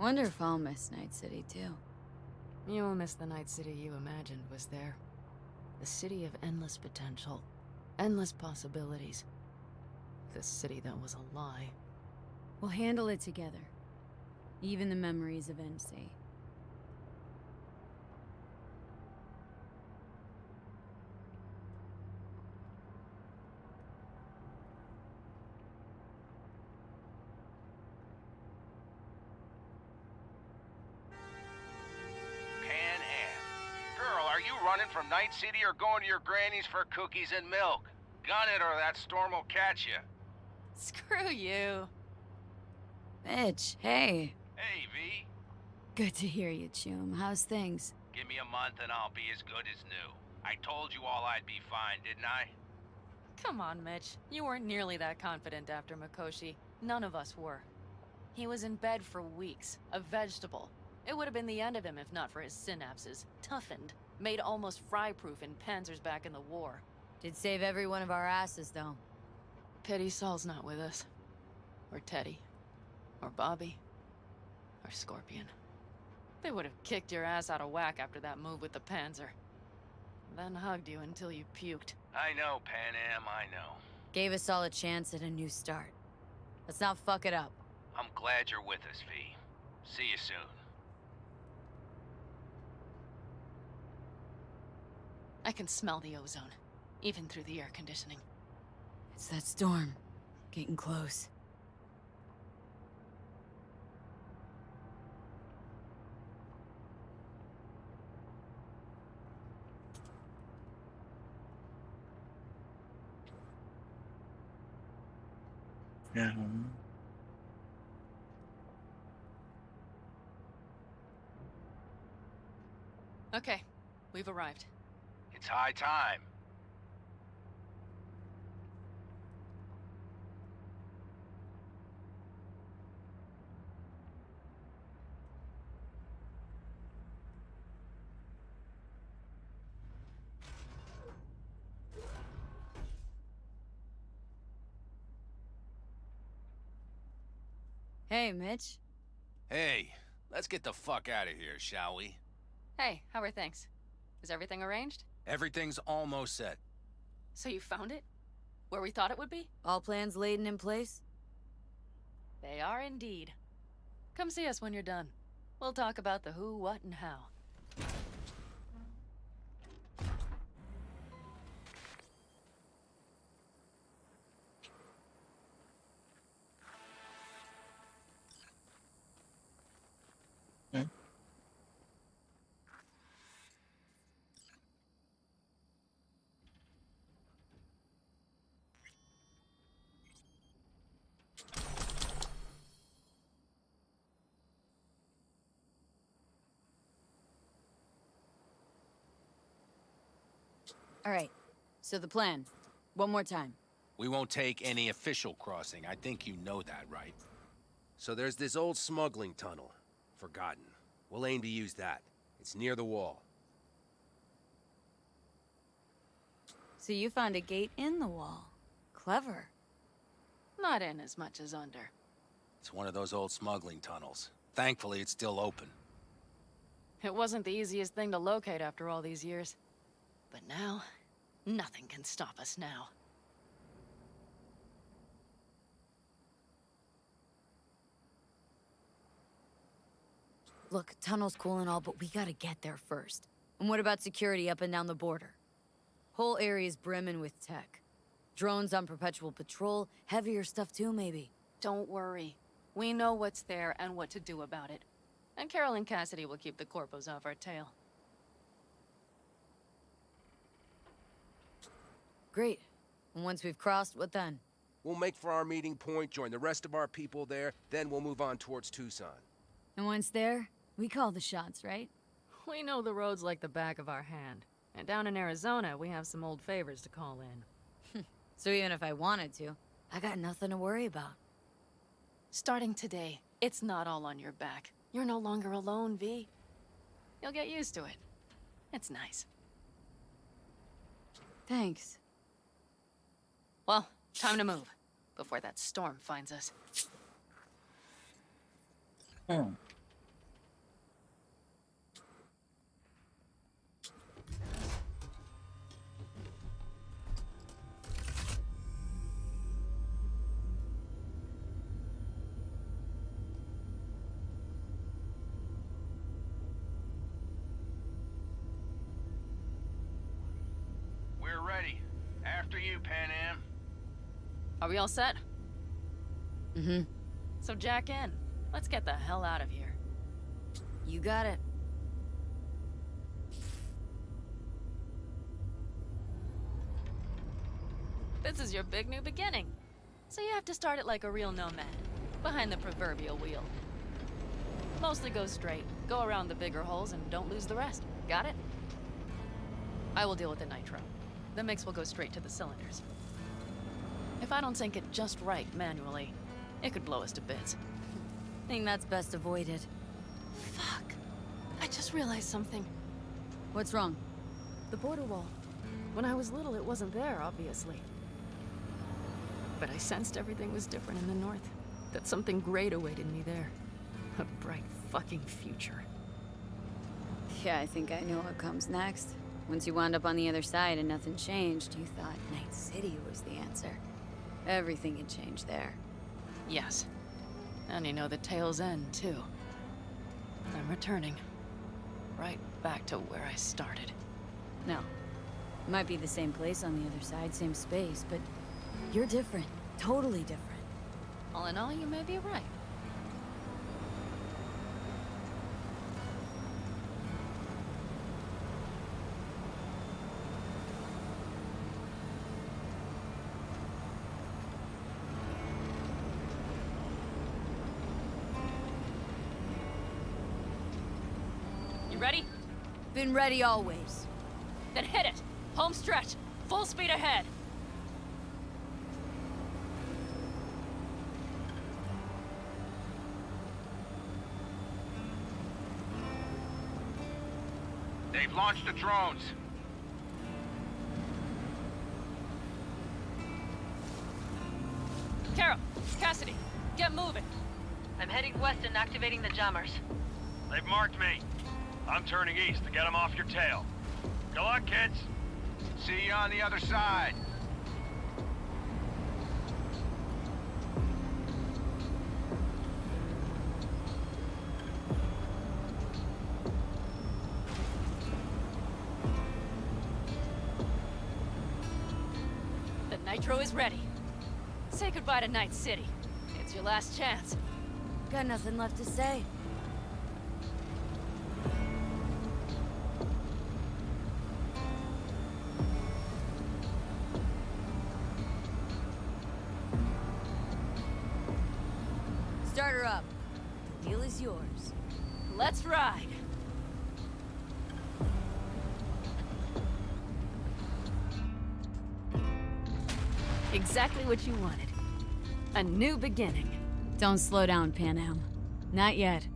Wonder if I'll miss Night City too. You will miss the Night City you imagined was there. The city of endless potential. Endless possibilities. The city that was a lie. We'll handle it together. Even the memories of NC. Pan Am. Girl, are you running from Night City or going to your granny's for cookies and milk? Gun it or that storm will catch you. Screw you. Mitch, hey. Hey, V. Good to hear you, Chum. How's things? Give me a month and I'll be as good as new. I told you all I'd be fine, didn't I? Come on, Mitch. You weren't nearly that confident after Mikoshi. None of us were. He was in bed for weeks, a vegetable. It would have been the end of him if not for his synapses. Toughened, made almost fry-proof in panzers back in the war. Did save every one of our asses, though. Pity Saul's not with us. Or Teddy. Or Bobby. Or Scorpion. They would have kicked your ass out of whack after that move with the Panzer. Then hugged you until you puked. I know, Pan Am, I know. Gave us all a chance at a new start. Let's not fuck it up. I'm glad you're with us, V. See you soon. I can smell the ozone, even through the air conditioning. It's that storm. Getting close. Yeah. Okay, we've arrived. It's high time. Hey, Mitch. Hey, let's get the fuck out of here, shall we? Hey, how are things? Is everything arranged? Everything's almost set. So you found it? Where we thought it would be? All plans laid and in place? They are indeed. Come see us when you're done. We'll talk about the who, what, and how. All right. So the plan. One more time. We won't take any official crossing. I think you know that, right? So there's this old smuggling tunnel. Forgotten. We'll aim to use that. It's near the wall. So you found a gate in the wall. Clever. Not in as much as under. It's one of those old smuggling tunnels. Thankfully, it's still open. It wasn't the easiest thing to locate after all these years. But now, nothing can stop us now. Look, tunnel's cool and all, but we gotta get there first. And what about security up and down the border? Whole area's brimming with tech. Drones on perpetual patrol, heavier stuff too, maybe. Don't worry. We know what's there and what to do about it. And Carol and Cassidy will keep the corpos off our tail. Great. And once we've crossed, what then? We'll make for our meeting point, join the rest of our people there, then we'll move on towards Tucson. And once there, we call the shots, right? We know the roads like the back of our hand. And down in Arizona, we have some old favors to call in. So even if I wanted to, I got nothing to worry about. Starting today, it's not all on your back. You're no longer alone, V. You'll get used to it. It's nice. Thanks. Well, time to move, before that storm finds us. We're ready. After you, Pan Am. Are we all set? Mm-hmm. So jack in. Let's get the hell out of here. You got it. This is your big new beginning. So you have to start it like a real nomad, behind the proverbial wheel. Mostly go straight, go around the bigger holes, and don't lose the rest. Got it? I will deal with the nitro. The mix will go straight to the cylinders. If I don't sync it just right manually, it could blow us to bits. Think that's best avoided. Fuck. I just realized something. What's wrong? The border wall. When I was little, it wasn't there, obviously. But I sensed everything was different in the north. That something great awaited me there. A bright fucking future. Yeah, I think I know what comes next. Once you wound up on the other side and nothing changed, you thought Night City was the answer. Everything had changed there. Yes. And you know the tale's end, too. I'm returning. Right back to where I started. No. Might be the same place on the other side, same space, but you're different. Totally different. All in all, you may be right. Ready? Been ready always. Then hit it! Home stretch! Full speed ahead! They've launched the drones. Carol, Cassidy, get moving. I'm heading west and activating the jammers. They've marked me. I'm turning east to get them off your tail. Good luck, kids. See you on the other side. The nitro is ready. Say goodbye to Night City. It's your last chance. Got nothing left to say. Start her up. The wheel is yours. Let's ride. Exactly what you wanted. A new beginning. Don't slow down, Pan Am. Not yet.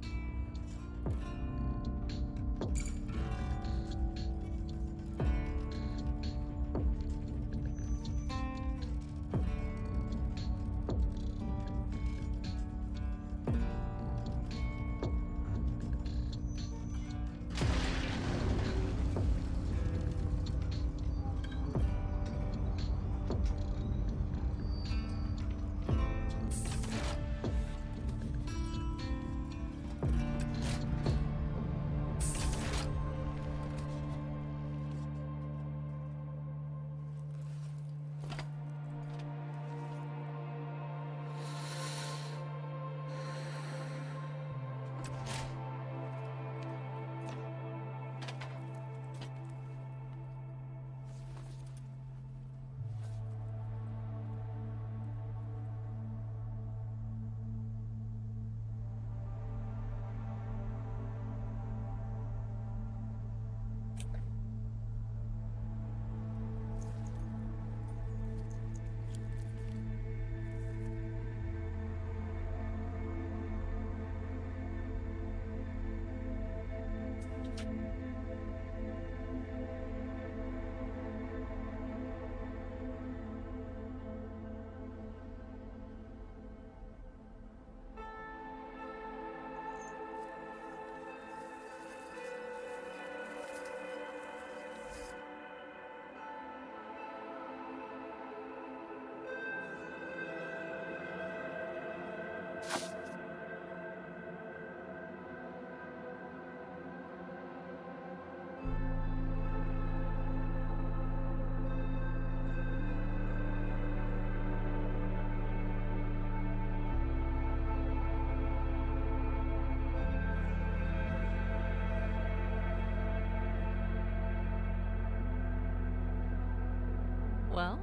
Well,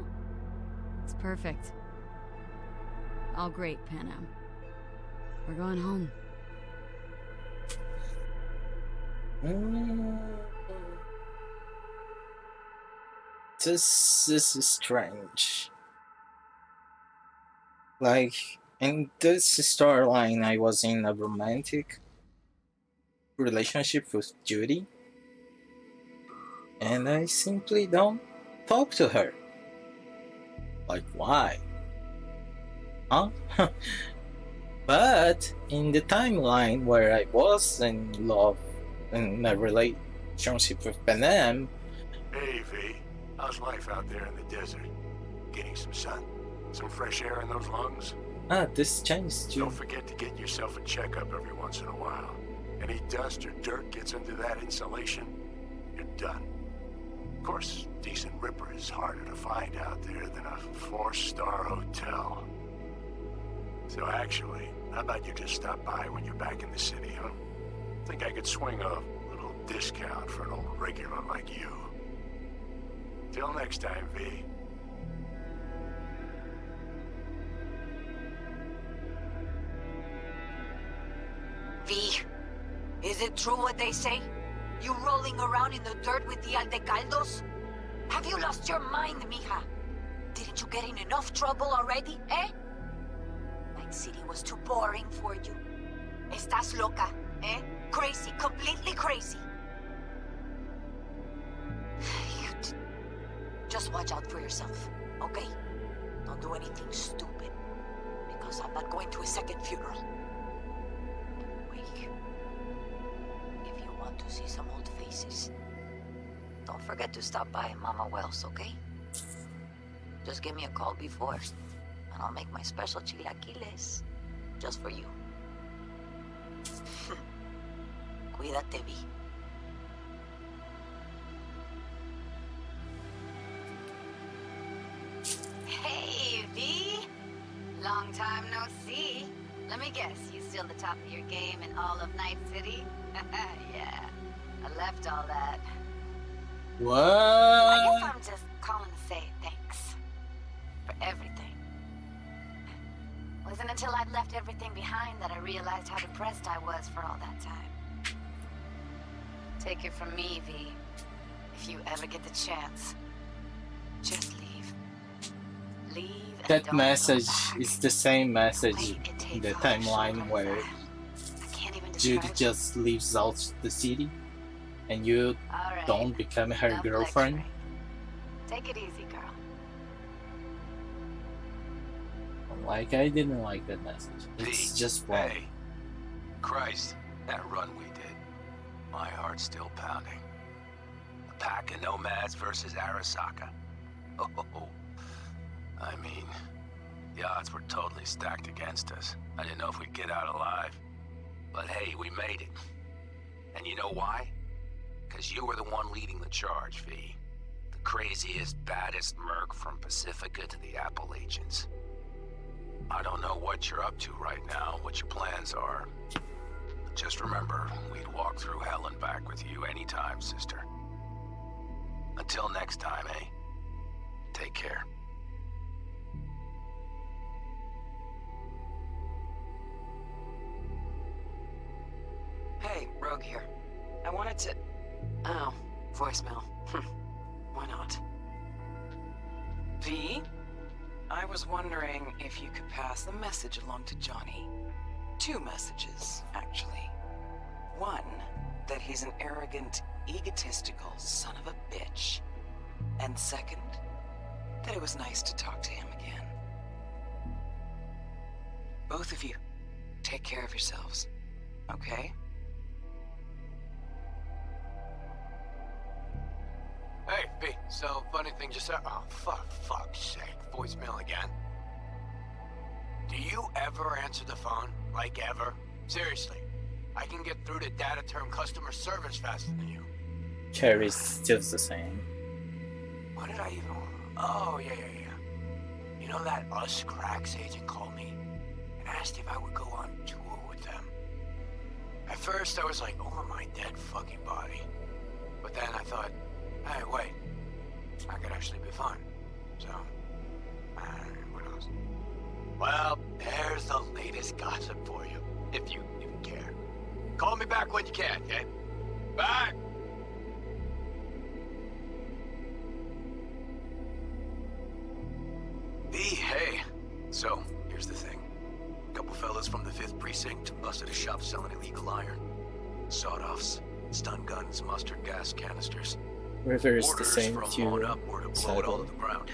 it's perfect. All great, Pan Am. We're going home. This is strange. Like, in this storyline, I was in a romantic relationship with Judy, and I simply don't talk to her. Like, why? Huh? But in the timeline where I was in love, in a relationship with Pan Am. Hey, V. How's life out there in the desert? Getting some sun? Some fresh air in those lungs? This changed too. Don't forget to get yourself a checkup every once in a while. Any dust or dirt gets into that insulation, you're done. Of course, decent ripper is harder to find out there than a 4-star hotel. So actually, how about you just stop by when you're back in the city, huh? Think I could swing a little discount for an old regular like you. Till next time, V. V, is it true what they say? You rolling around in the dirt with the Aldecaldos? Have you lost your mind, mija? Didn't you get in enough trouble already, eh? Night City was too boring for you. Estás loca, eh? Crazy, completely crazy. Just watch out for yourself, okay? Don't do anything stupid, because I'm not going to a second funeral. Wait. If you want to see some old faces, don't forget to stop by Mama Wells, okay? Just give me a call before, and I'll make my special chilaquiles just for you. Cuídate, V. Hey, V! Long time no see. Let me guess, you still the top of your game in all of Night City? Yeah, I left all that. What? I guess I'm just calling to say thanks. For everything. Wasn't until I'd left everything behind that I realized how depressed I was for all that time. Take it from me, V. If you ever get the chance, just leave. Leave. That message is the same message in the timeline where Judy just leaves out the city and you don't become her girlfriend. Take it easy, girl. Like, I didn't like that message. It's just wrong. Hey, Christ, that run we did. My heart's still pounding. A pack of nomads versus Arasaka. Oh, I mean, the odds were totally stacked against us. I didn't know if we'd get out alive. But hey, we made it. And you know why? Because you were the one leading the charge, V. The craziest, baddest merc from Pacifica to the Appalachians. I don't know what you're up to right now, what your plans are. But just remember, we'd walk through hell and back with you anytime, sister. Until next time, eh? Take care. Hey, Rogue here. I wanted to... Oh, voicemail. Why not? V? I was wondering if you could pass the message along to Johnny. 2 messages, actually. One, that he's an arrogant, egotistical son of a bitch. And second, that it was nice to talk to him again. Both of you, take care of yourselves, okay? Hey, B, so funny thing just said. Oh, fuck's sake. Voicemail again. Do you ever answer the phone? Like, ever? Seriously. I can get through to data term customer service faster than you. Carrie's still the same. What did I even... Oh, yeah. You know that Us Cracks agent called me and asked if I would go on tour with them. At first, I was like, over my dead fucking body. But then I thought, hey, wait. I could actually be fun. So, what else? Well, there's the latest gossip for you, if you even care. Call me back when you can, okay? Bye! V, hey. So, here's the thing. A couple fellas from the 5th Precinct busted a shop selling illegal iron. Sawed-offs, stun guns, mustard gas canisters. River is the Orders same from to on up were to blow it all to the ground.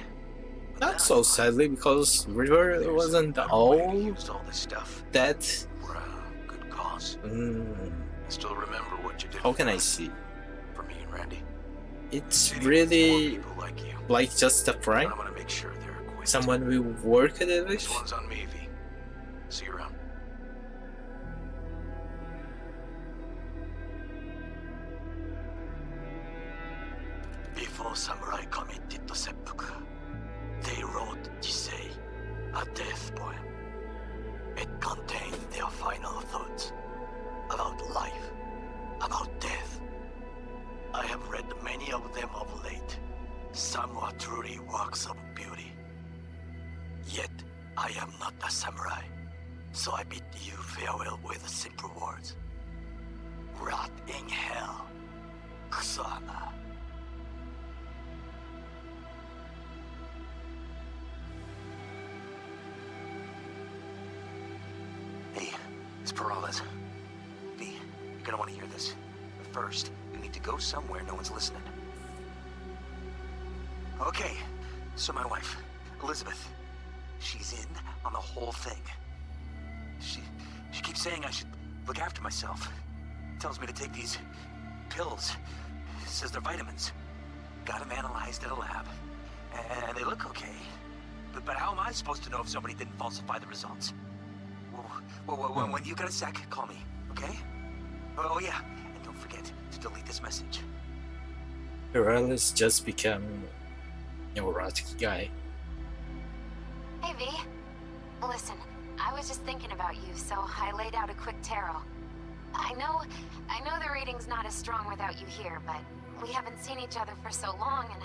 not so sadly, because River wasn't all All this stuff that. for a good cause. Mm, I still remember what you did how can for I us, see? for me and Randy. It's More really people like you. like just a friend, I'm gonna make sure they're equipped. someone we worked with. This one's on me, V. See you around. Before samurai committed to seppuku, they wrote Jisei, a death poem. It contained their final thoughts about life, about death. I have read many of them of late. Some are truly works of beauty. Yet, I am not a samurai, so I bid you farewell with simple words. Rot in hell, Kusama. Hey, it's Peralez. V, you're gonna want to hear this. But first, you need to go somewhere no one's listening. Okay, so my wife, Elizabeth, she's in on the whole thing. She keeps saying I should look after myself. Tells me to take these pills. Says they're vitamins. Got them analyzed at a lab. And they look okay. But how am I supposed to know if somebody didn't falsify the results? When you got a sec, call me, okay? Oh yeah, and don't forget to delete this message. Peralez just become neurotic guy. Hey, V. Listen, I was just thinking about you, so I laid out a quick tarot. I know the reading's not as strong without you here, but we haven't seen each other for so long, and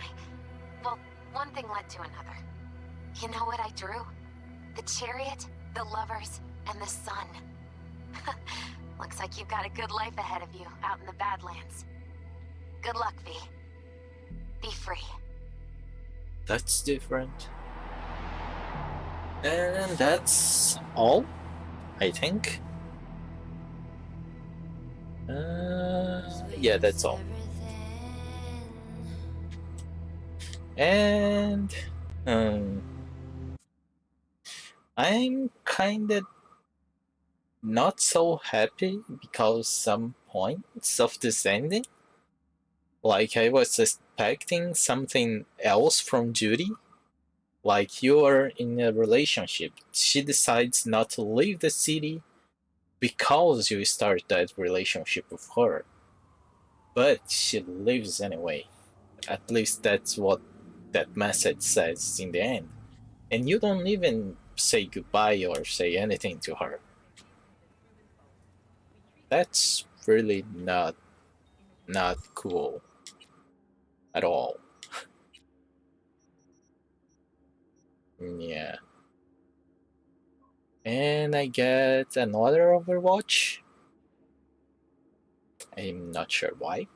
well, one thing led to another. You know what I drew? The chariot, the lovers, and the sun. Looks like you've got a good life ahead of you out in the Badlands. Good luck, V. Be free. That's different. And that's all, I think. Yeah, that's all. And I'm kinda not so happy because some points of this ending. Like, I was expecting something else from Judy. Like, you are in a relationship. She decides not to leave the city because you start that relationship with her. But she leaves anyway. At least that's what that message says in the end. And you don't even say goodbye or say anything to her. That's really not cool at all. Yeah. And I get another Overwatch. I'm not sure why.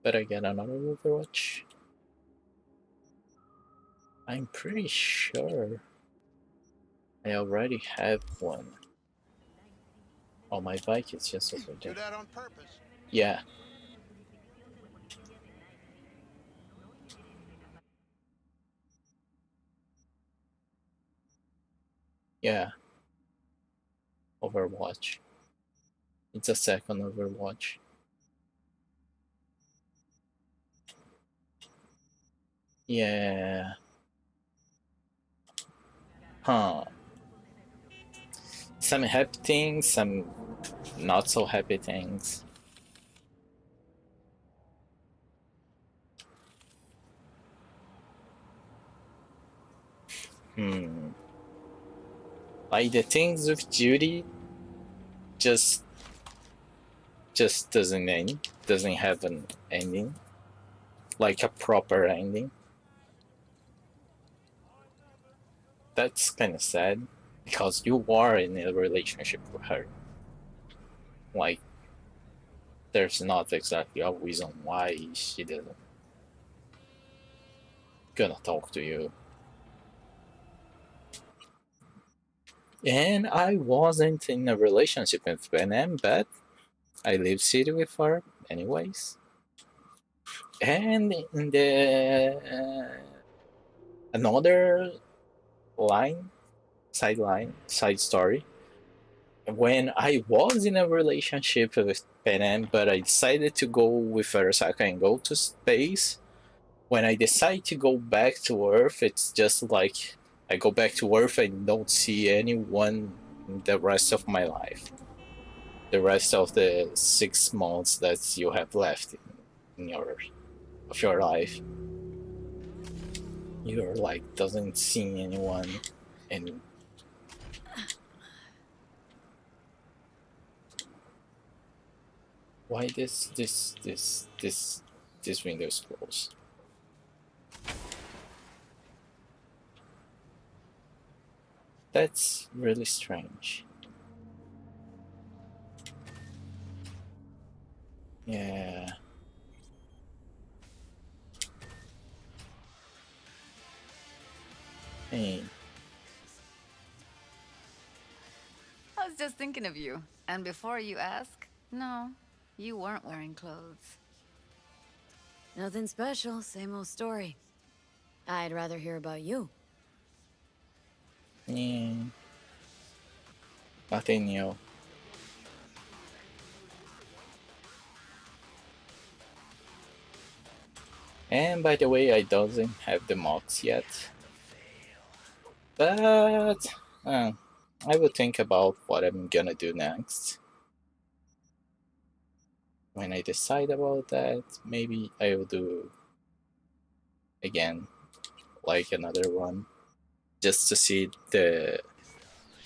But I get another Overwatch. I'm pretty sure I already have one. Oh, my bike is just over there. Do that on purpose. Yeah. Yeah. Overwatch. It's a second Overwatch. Yeah. Huh. Some happy things, some not so happy things. Like the things with Judy just doesn't end, doesn't have an ending. like a proper ending. That's kind of sad, because you are in a relationship with her. Like, there's not exactly a reason why she doesn't gonna talk to you. And I wasn't in a relationship with Benem, but I live city with her anyways. And in the another side story, when I was in a relationship with Benem, but I decided to go with Arasaka and go to space. When I decide to go back to Earth, it's just like I go back to Earth and don't see anyone the rest of my life. The rest of the 6 months that you have left in your life. You're like doesn't see anyone, and why this window is closed? That's really strange. Yeah. Hey. I was just thinking of you. And before you ask, no, you weren't wearing clothes. Nothing special, same old story. I'd rather hear about you. Yeah. Nothing new. And by the way, I doesn't have the mocks yet. But I will think about what I'm gonna do next. When I decide about that, maybe I will do again, like another one, just to see the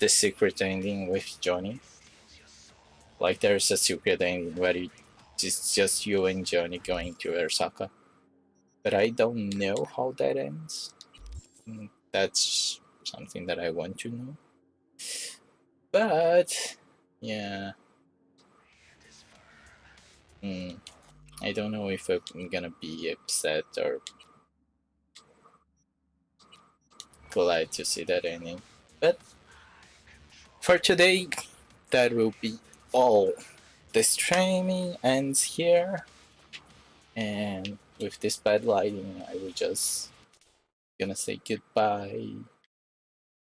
secret ending with Johnny. Like there's a secret ending where it's just you and Johnny going to Arasaka. But I don't know how that ends. That's something that I want to know. But yeah. I don't know if I'm gonna be upset or glad to see that ending. But for today, that will be all. The streaming ends here. And with this bad lighting, I will just gonna say goodbye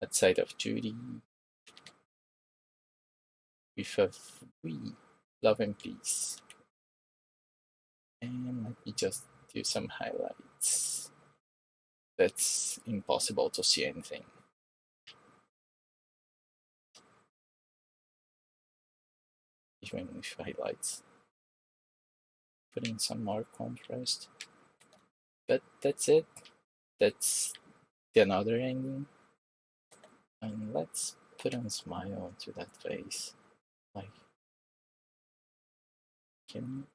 at sight of Judy. With a free love and peace. And let me just do some highlights. That's impossible to see anything. Even with highlights. Put in some more contrast. But that's it. That's the another ending. And let's put a smile to that face. Like, can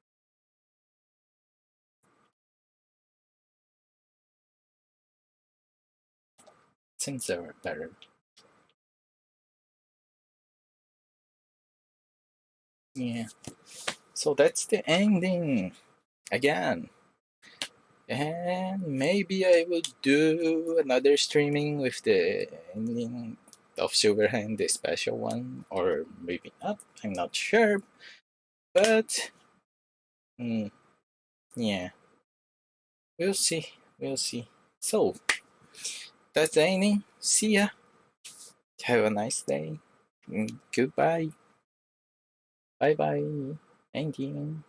things are better. Yeah. So that's the ending. Again. And maybe I will do another streaming with the ending of Silverhand, the special one, or maybe not. I'm not sure. But yeah. We'll see. We'll see. So that's the ending. See ya. Have a nice day. Goodbye. Bye bye. Ending.